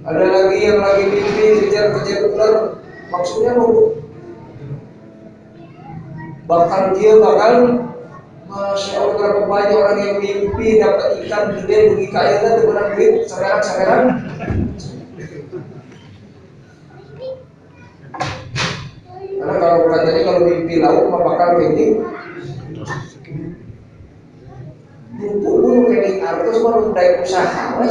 Ada lagi yang lagi mimpi kejar-kejar ular, maksudnya mau bakal Masya Allah, berapa banyak orang yang mimpi dapat ikan gede, pergi ke airnya terbenam duit sekarang. Karena kalau mimpi laut mah bakal kening. Dulu kening artus mah mulai usaha.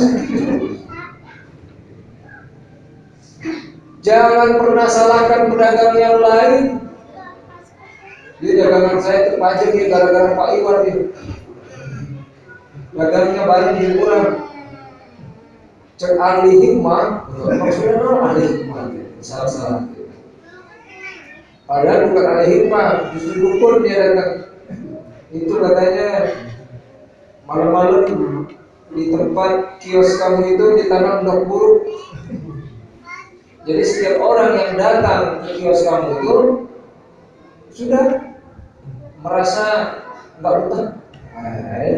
Jangan pernah salahkan pedagang yang lain. Dia dagangan saya terpajang nih gara-gara Pak Iwan nih. Dagangnya banyak di kurang. Cek ahli hikmah, maksudnya ahli hikmah, salah. Padahal bukan ahli hikmah, justru dukun dia datang. Itu katanya malam-malam di tempat kios kamu itu ditanam dok buruk. Jadi setiap orang yang datang ke kios kamu itu sudah merasa nggak betah.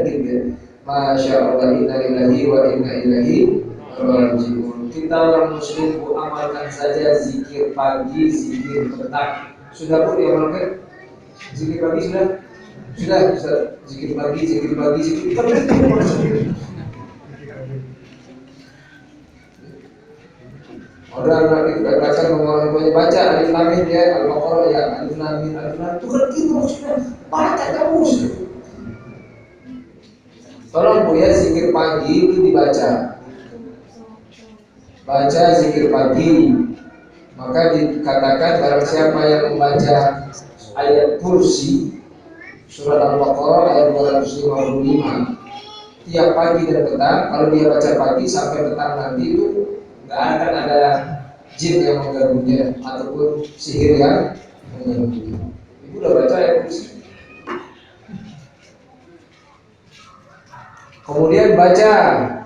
Gitu. Masya Allah, inna lillahi wa inna ilaihi raji'un. Kita orang muslim amalkan saja zikir pagi, zikir petang. Sudah pun diamalkan? Zikir pagi sudah? Sudah. Zikir pagi, zikir pagi. Orang kita baca orang punya baca alif lam mim ya, al-baqarah ya, alif lam mim itu kan itu maksudnya baca terus. Tolong Bu ya, zikir pagi itu dibaca. Baca zikir pagi. Maka dikatakan barang siapa yang membaca ayat kursi surat Al-Baqarah ayat 255 tiap pagi dan petang, kalau dia baca pagi sampai petang nanti itu nggak akan ada jin yang mengganggunya ataupun sihir yang mengganggunya. Ibu udah baca ayat kursi. Kemudian baca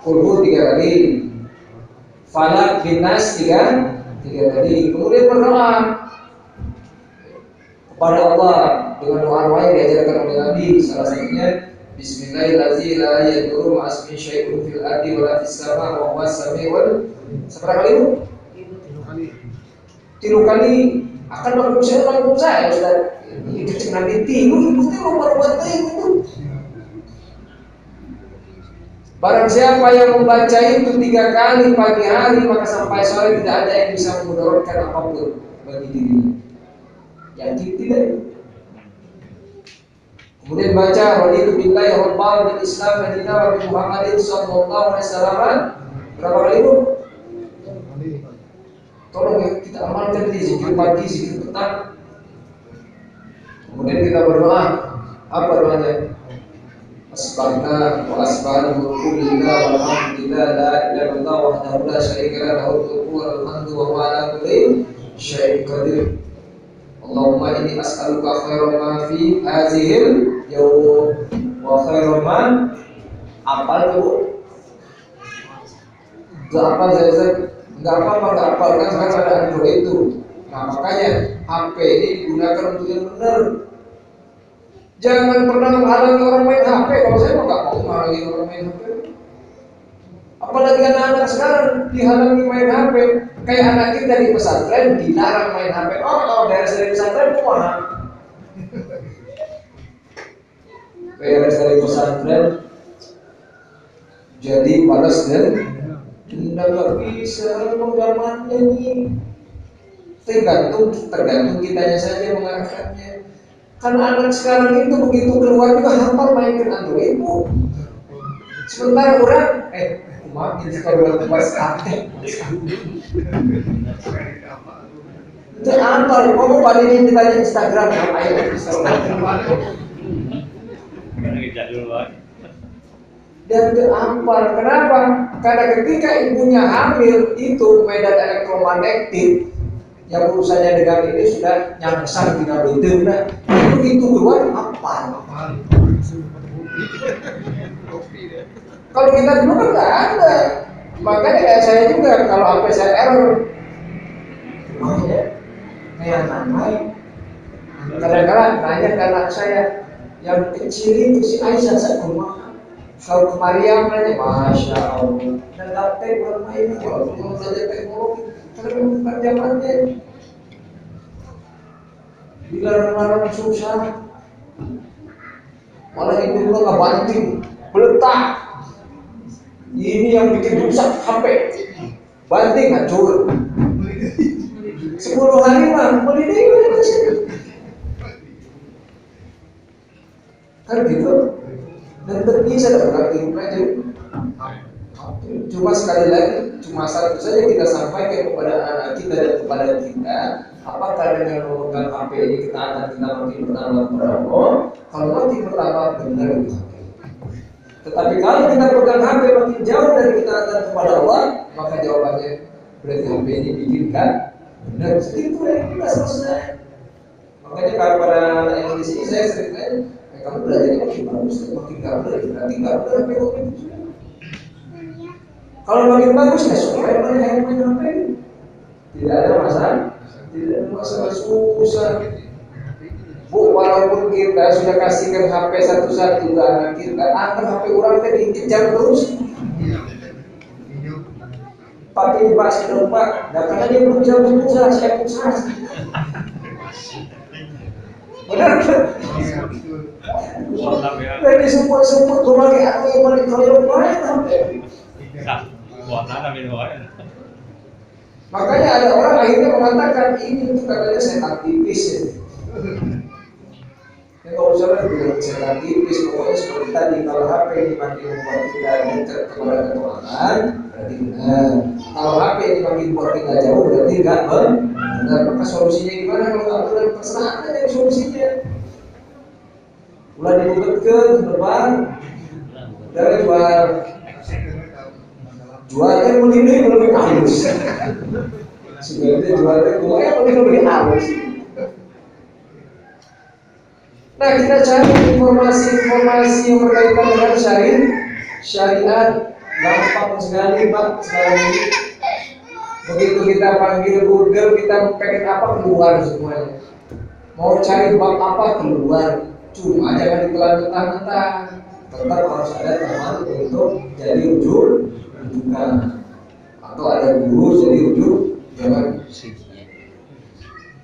Qul 3 kali, Falak bin Nas 3 kali. Kemudian berdoa kepada Allah dengan doa-doa yang diajarkan oleh Nabi, salah satunya Bismillahirrahmanirrahim la yadurru ma'asmi syai'un fil ardi wa la fis sama' wa huwas samiul. Seberapa kali itu? 3 kali. Akan bangun saya Ustaz. Itu cuma ditiru, itu lupa itu. Barang siapa yang membaca itu 3 kali pagi hari, maka sampai sore tidak ada yang bisa memudaratkan apapun bagi dirinya. Yakin tidak? Kemudian baca raditu billahi rabbal bil Islam madina wa bi Muhammadin sallallahu alaihi wasallam. Berapa kali itu? Tolong ya, kita amalkan di zikir pagi, zikir petang. Kemudian kita berdoa. Apa doanya? Asbahna wa asbahna kulina walhamdulillah la ilaha illallah wahdahu la syarika lahu al-mulku wal hamdu wa huwa ala kulli syai'in qadir. Allahumma inni as'aluka khairan ma fi hazihil yawm wa khairan ma apal tu. Enggak apal saya enggak apal kan sekarang ada Android itu. Nah, makanya HP ini digunakan untuk yang benar. Jangan pernah menghalangi orang main HP. Kalau saya mah nggak mau menghalangi orang main HP. Apalagi anak-anak sekarang dihalangi main HP. Kayak anak kita di pesantren dilarang main HP. Oh, beres dari pesantren kumaha? Beres dari pesantren jadi balas dan dendam nggak bisa menggamannya nih. Tergantung kitanya saja mengarahkannya. Karena anak sekarang itu begitu keluar juga hafal mainkan Android Bu. Sementara orang makin sekarang tempat aktif. Itu apa? Kamu paling ini ditanya Instagram ayo Instagram. Dan itu ampar. Kenapa? Karena ketika ibunya hamil itu medan elektromagnetik yang urusannya dengan ini sudah nyangsang tidak betul. Begitu keluar apa? Kalau kita dulu kan nggak ada. Makanya kayak saya juga kalau HP saya error, makanya kayak namai. Kadang-kadang nanya ke anak saya yang kecil itu si Aisyah saya rumah. Kalau ke Maryam nanya, Masya Allah. Dan laptop bermain kalau belum belajar teknologi, karena bukan zamannya. Dilarang-larang susah, malah itu nggak banting, beletak. Ini yang bikin rusak HP, banting hancur. 10 hari mah mendidih kan gitu. Dan bisa dapat aja. Cuma sekali lagi, cuma satu saja kita sampaikan kepada anak kita dan kepada kita. Apakah dengan memegang HP ini kita makin bertambah berapa? Kalau makin bertambah benar itu. Tetapi kalau kita pegang HP makin jauh dari ketaatan kepada Allah, maka jawabannya berarti HP ini bikin kan benar. Segitu ya, kita selesai. Makanya kalau pada anak yang di sini saya sering tanya, kamu belajarnya makin bagus, makin gak benar, nanti gak benar HP itu. Kalau makin bagus ya supaya main HP. Tidak ada masalah, tidak ada masalah susah. Bu, walaupun kita sudah kasihkan HP satu-satu ke anak kita, anak HP orang tadi dikejar terus. Pakai Pak sedang Pak, datang aja belum bisa pulsa, saya pulsa. Benar kan? Jadi sempat kemarin aku yang balik kalau banyak sampai. Makanya ada orang akhirnya mengatakan ini itu katanya setan tipis ya. Kalau misalnya bilang setan tipis, pokoknya seperti tadi kalau HP ini makin membuat kita dekat kepada kekuatan, berarti benar. Kalau HP ini makin membuat kita jauh, berarti enggak benar. Maka solusinya gimana? Kalau nggak benar, terserah aja dari solusinya. Mulai dibuketkan ke depan, dari jualnya begini lebih halus. Sebenarnya jualnya gue lebih halus. Nah, kita cari informasi yang berkaitan dengan syariat gampang sekali Pak sekarang ini. Begitu kita panggil Google, kita pengen apa keluar semuanya. Mau cari bab apa keluar, cuma jangan ditelan mentah-mentah. Tetap harus ada teman untuk jadi rujukan atau ada guru jadi rujuk. Jangan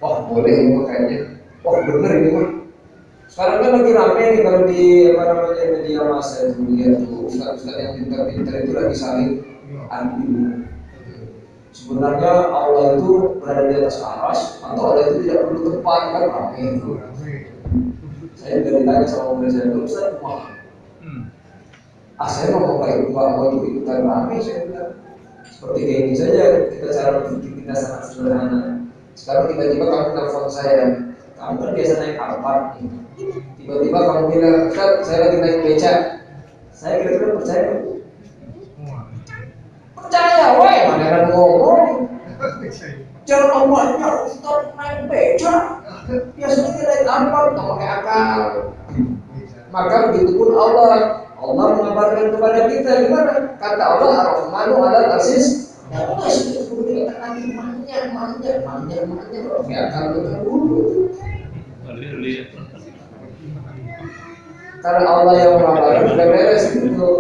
wah boleh ini makanya, wah bener ini mah. Sekarang kan lagi rame nih kalau di media massa itu lihat tuh ustaz-ustaz yang pintar-pintar itu lagi saling adu. Sebenarnya Allah itu berada di atas aras atau Allah itu tidak perlu tempat kan rame itu. Saya juga ditanya sama murid saya dulu, Ustaz, wah, saya mau kayak mau ikutan rame saya bilang. Seperti kayak ini saja kita cara berpikir kita sangat sederhana. Sekarang tiba-tiba kamu telepon saya, kamu kan biasa naik Alphard nih. Tiba-tiba kamu bilang, Ustaz, saya lagi naik beca. Saya kira-kira percaya? Percaya, weh, mana ada ngomong. Jangan omongannya Ustaz naik beca. Biasanya naik Alphard, nggak pakai akal. Maka begitupun Allah mengabarkan kepada kita gimana? Kata Allah Ar-Rahmanu 'alal 'arsy. Ya Allah itu kemudian lagi manja, pakai akal dulu. Karena Allah yang mengabarkan sudah beres itu.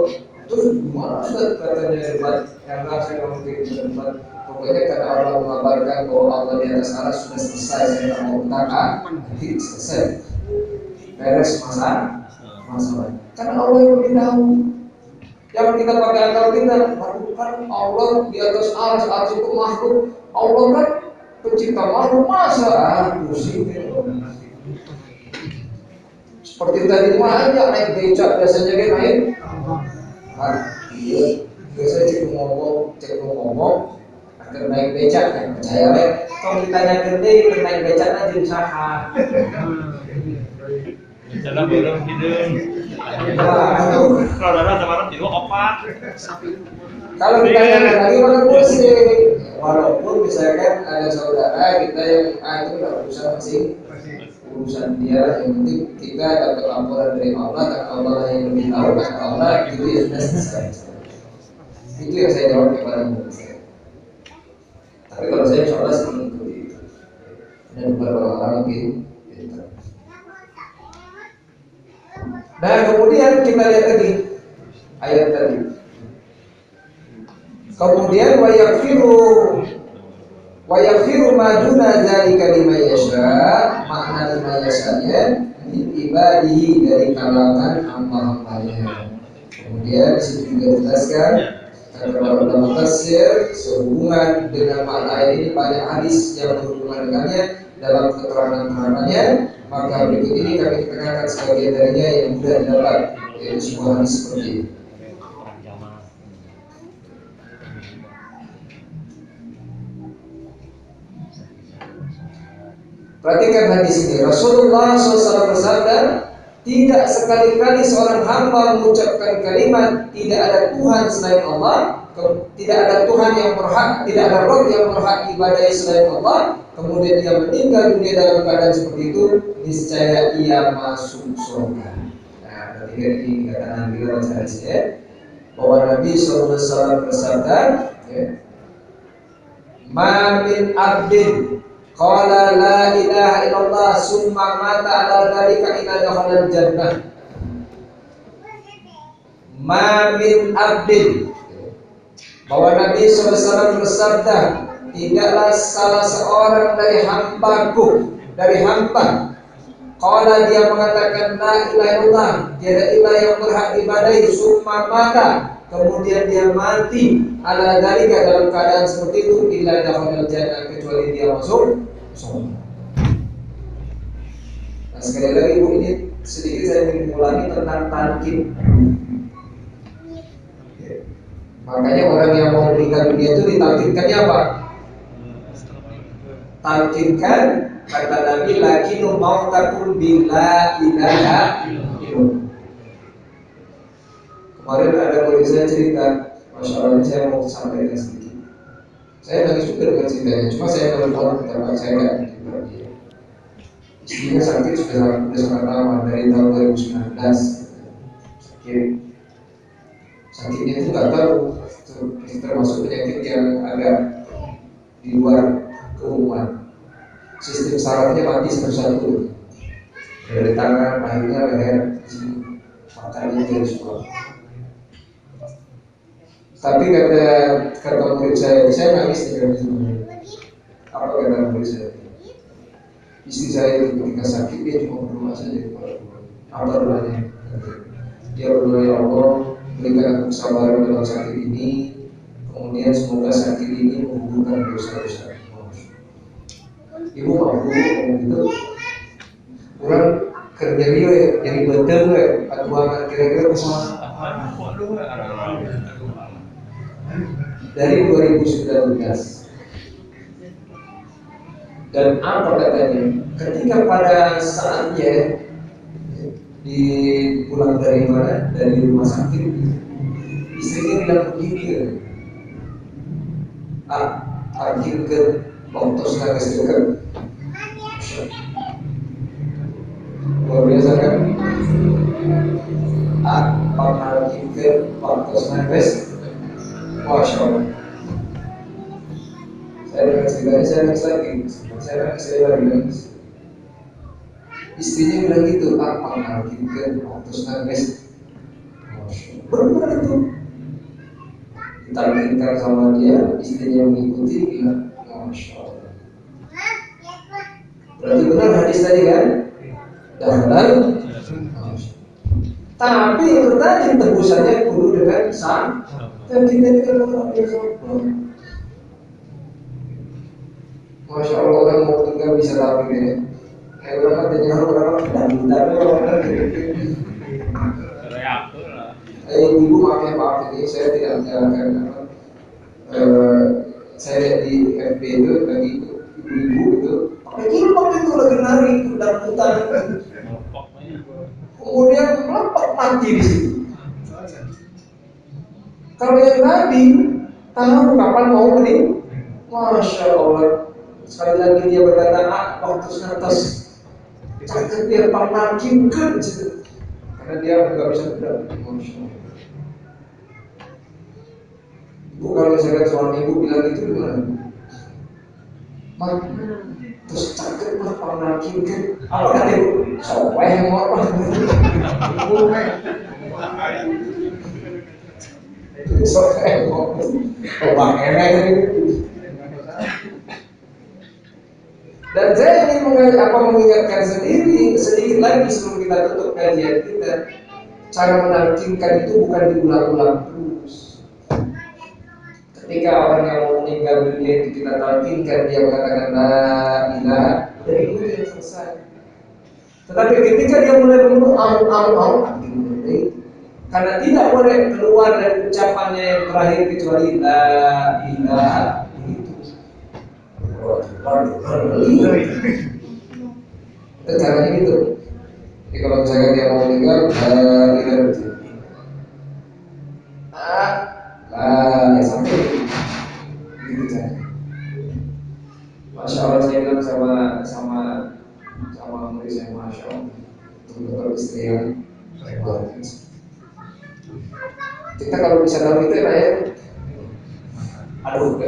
Terus gimana Ustaz katanya debat yang saya mungkin debat. Pokoknya karena Allah mengabarkan bahwa Allah di atas aras sudah selesai, saya tidak mau bertanya, nanti selesai beres masalah. Karena Allah yang lebih tahu. Yang kita pakai akal kita, bukan Allah di atas aras itu makhluk. Allah kan pencipta makhluk, masa pusing. Seperti tadi aja naik becak biasanya kan naik. Iya, biasa cek ngomong, akan naik becak kan percaya ya. Kalau ditanya gede, naik becak nanti usaha. Jalan belum hidung. Kalau darah sama orang jiwa opak. Kalau ditanya lagi mana pusing. Walaupun misalkan ada saudara kita yang itu nggak urusan dia, yang penting kita dapat laporan dari Allah dan Allah yang lebih tahu kan Allah itu ya sudah selesai. Itu yang saya jawab kepada murid saya. Tapi kalau saya insya Allah sih mengikuti itu. Dan beberapa orang mungkin. Nah kemudian kita lihat lagi ayat tadi. Kemudian wa yaghfiru ma duna dzalika liman yasha, makna liman yashanya min ibadihi dari kalangan hamba-hambanya. Kemudian di situ juga dijelaskan kata para ulama tafsir sehubungan dengan makna ayat ini banyak hadis yang berhubungan dengannya dalam keterangan-keterangannya. Maka berikut ini kami keterangan sebagian darinya yang mudah didapat, yaitu sebuah hadis seperti ini. Perhatikan hadis ini. Rasulullah SAW bersabda, tidak sekali-kali seorang hamba mengucapkan kalimat tidak ada Tuhan selain Allah, tidak ada Tuhan yang berhak, tidak ada Rabb yang berhak ibadai selain Allah, kemudian dia meninggal dunia dalam keadaan seperti itu, niscaya ia masuk surga. Nah, ketika ini dikatakan Nabi baca hadis ya, bahwa Nabi SAW bersabda, ya, ma min abdin qala la ilaha illallah summa mata ala dzalika illa dakhala jannah. Ma min abdin, bahwa Nabi SAW bersabda, tidaklah salah seorang dari hambaku, dari hamba, qala dia mengatakan la ilaha illallah, tiada ilah yang berhak ibadahi, summa mata, kemudian dia mati ala dzalika dalam keadaan seperti itu, illa dakhala jannah, kecuali dia masuk surga. Nah, sekali lagi Bu, ini sedikit saya ingin mengulangi tentang talqin. Makanya orang yang mau meninggal dunia itu ditalqinkannya apa? Talqinkan, kata Nabi, lakinu mautakum bila ilaha illallah. Kemarin ada murid saya cerita, Masya Allah, saya mau sampaikan sedikit. Saya nangis juga dengan ceritanya, cuma saya telepon teman saya nggak mendengar dia. Istrinya sakit sudah sangat lama, dari tahun 2019. Sakitnya itu nggak tahu, termasuk penyakit yang agak di luar keumuman. Sistem sarafnya mati satu-satu, dari tangan, akhirnya leher, matanya jadi semua. Tapi kata murid saya nangis dengan itu. Apa kata murid saya? Istri saya itu ketika sakit dia cuma berdoa saja kepada Allah. Apa doanya? Dia berdoa, ya Allah, berikan aku kesabaran dalam sakit ini, kemudian semoga sakit ini menggugurkan dosa-dosa. Ibu mampu ngomong gitu. Orang kerja dia jadi betul atuangan kira-kira bersama. Dari 2019. Dan apa katanya? Ketika pada saatnya di pulang dari mana? Dari rumah sakit, istrinya bilang begini, akhir ke ongkos nangis dekat. Luar biasa kan? Akhir ke ongkos nangis. Masya Allah. Saya nangis lagi. Saya nangis. Istrinya bilang gitu, akhir ke ongkos nangis. Benar itu. Ditalqinkan sama dia, istrinya mengikuti, bilang, Masya Allah. Berarti benar hadis tadi kan? Dan tapi itu tadi tebusannya kudu dengan sah. Dan kita tidak orang yang sabar. Masya Allah, orang mau tinggal bisa tahu ya. Kayak orang katanya orang dan orang ibu maaf ini saya tidak menjalankan saya lihat di FB itu lagi ibu-ibu itu pakai jilbab itu lagi nari dan putar, kemudian melompat mati di situ. Kalau yang Nabi tahu kapan mau meninggal, Masya Allah. Sekali lagi dia berkata, waktu atas cakap dia pamakinkan, karena dia nggak bisa bergerak. Masya Allah. Ibu kalau misalkan suami ibu bilang gitu gimana? Mak, terus cakap mah pamakinkan. Apa kan ibu? Soalnya yang mau apa? Soalnya yang mau apa? Enak ini. Dan saya ingin mengingatkan sedikit lagi sebelum kita tutup kajian kita. Cara menarkinkan itu bukan diulang-ulang terus. Ketika orang yang mau meninggal dunia itu kita talqinkan, dia mengatakan la ilaha, dan itu yang selesai. Tetapi ketika dia mulai mengeluh karena tidak boleh keluar dari ucapannya yang terakhir kecuali la ilaha. Caranya gitu. Jadi kalau misalkan dia mau meninggal, ya sampai gitu caranya. Masya Allah, saya bilang sama murid saya, Masya Allah, untuk istri yang luar biasa. Kita kalau bisa tahu itu ya, aduh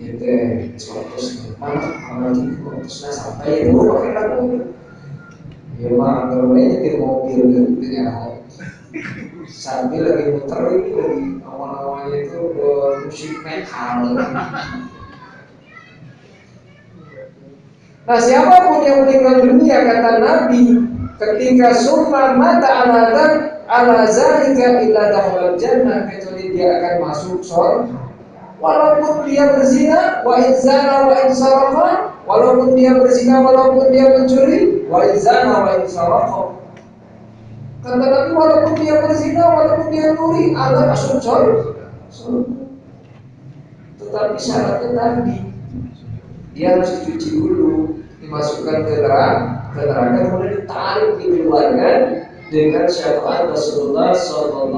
itu terus mana terus sampai itu pakai lagu ya mah kalau nyetir mobil gitu ya sambil lagi muter ini lagi awal-awalnya itu musik metal. Nah siapapun yang meninggal dunia kata Nabi ketika summa mata ala zalika illa dakhala jannah, kecuali dia akan masuk surga walaupun dia berzina wa izzana wa insarafa, walaupun dia berzina walaupun dia mencuri wa izzana wa insarafa. Kata Nabi walaupun dia berzina walaupun dia mencuri akan masuk surga. Tetapi syaratnya tadi dia harus dicuci dulu, dimasukkan ke neraka, kemudian ditarik dikeluarkan dengan syafaat Rasulullah SAW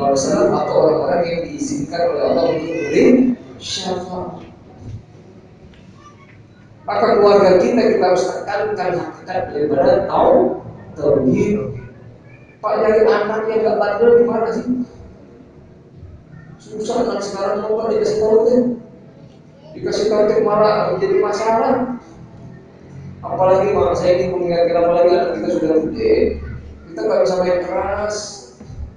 atau orang-orang yang diizinkan oleh Allah untuk memberi syafaat. Maka keluarga kita harus tekankan hakikat daripada tauhid. Pak nyari anak yang nggak bandel gimana sih? Susah kan sekarang mau dikasih tahu tuh. Dikasih tahu malah jadi masalah. Apalagi mak saya ini mengingatkan apalagi anak kita sudah gede, kita nggak bisa main keras.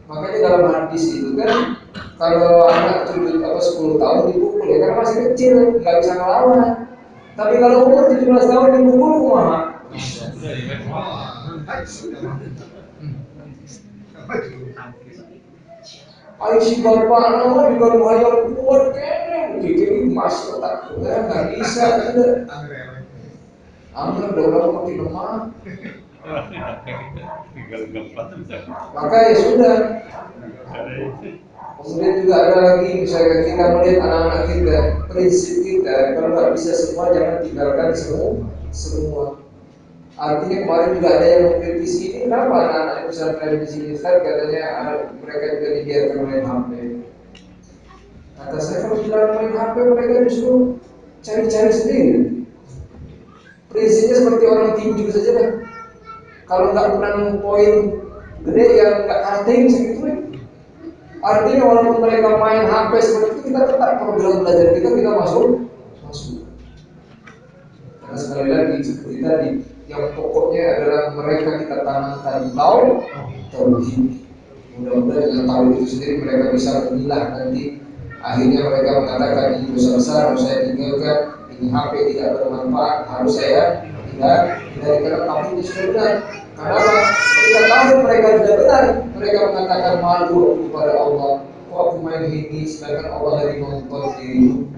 Makanya dalam hadis itu kan kalau anak 10 tahun dipukul ya karena masih kecil nggak bisa ngelawan. Tapi kalau umur 17 tahun dipukul kumaha? Ayo si bapak nama juga lumayan kuat kene, jadi masuk tak nggak bisa sudah. Ambil udah makin lemah. Maka ya sudah. Kemudian juga ada lagi misalnya kita melihat anak-anak kita, prinsip kita kalau nggak bisa semua jangan tinggalkan semua. Artinya kemarin juga ada yang mengkritisi ini kenapa anak-anak yang pesantren di sini katanya anak mereka juga dibiarkan main HP. Kata saya kalau dilarang main HP mereka justru cari-cari sendiri. Prinsipnya seperti orang tinju saja kan. Kalau nggak menang poin gede yang nggak hunting segitu. Artinya walaupun mereka main HP seperti itu kita tetap program belajar kita masuk. Karena sekali lagi seperti tadi yang pokoknya adalah mereka kita tanamkan tauhid. Mudah-mudahan dengan tauhid itu sendiri mereka bisa memilah nanti. Akhirnya mereka mengatakan ini dosa besar harus saya tinggalkan, ini HP tidak bermanfaat harus saya tidak karena tauhid itu sudah benar. Kenapa? Ketika tahu mereka sudah benar, mereka mengatakan malu kepada Allah. Kok aku main ini sedangkan Allah lagi nonton dirimu?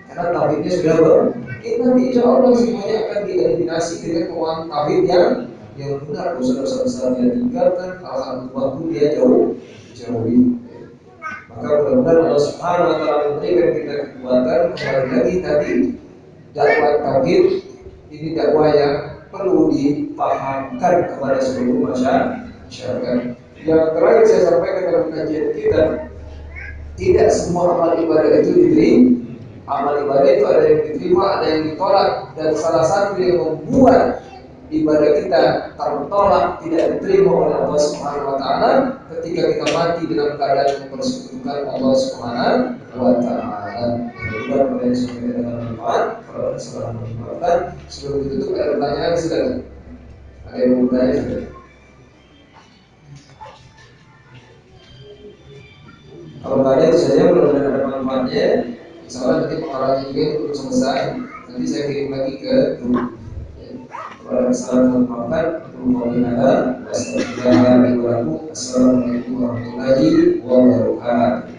Karena tauhidnya sudah benar. Nanti insya Allah semuanya akan dieliminasi dengan uang tauhid yang benar. Dosa-dosa besar dia tinggalkan, alhamdulillah pun dia jauhi. Maka mudah-mudahan Allah Subhanahu wa taala memberikan kita kekuatan. Kembali lagi tadi dakwah tauhid ini dakwah yang perlu dipahamkan kepada seluruh masyarakat. Yang terakhir saya sampaikan dalam kajian kita, tidak semua amal ibadah itu diterima. Amal ibadah itu ada yang diterima, ada yang ditolak, dan salah satu yang membuat ibadah kita tertolak, tidak diterima oleh Allah Subhanahu wa taala ketika kita mati dalam keadaan mempersekutukan Allah Subhanahu wa taala. Mudah-mudahan yang sampai dengan manfaat. Kalau ada salah mengingatkan, sebelum ditutup ada pertanyaan silakan. Ada yang mau bertanya silakan. Kalau nggak ada itu saja, mudah-mudahan ada manfaatnya. Insyaallah nanti pengarangnya juga untuk selesai. Nanti saya kirim lagi ke grup. Assalamualaikum warahmatullahi wabarakatuh.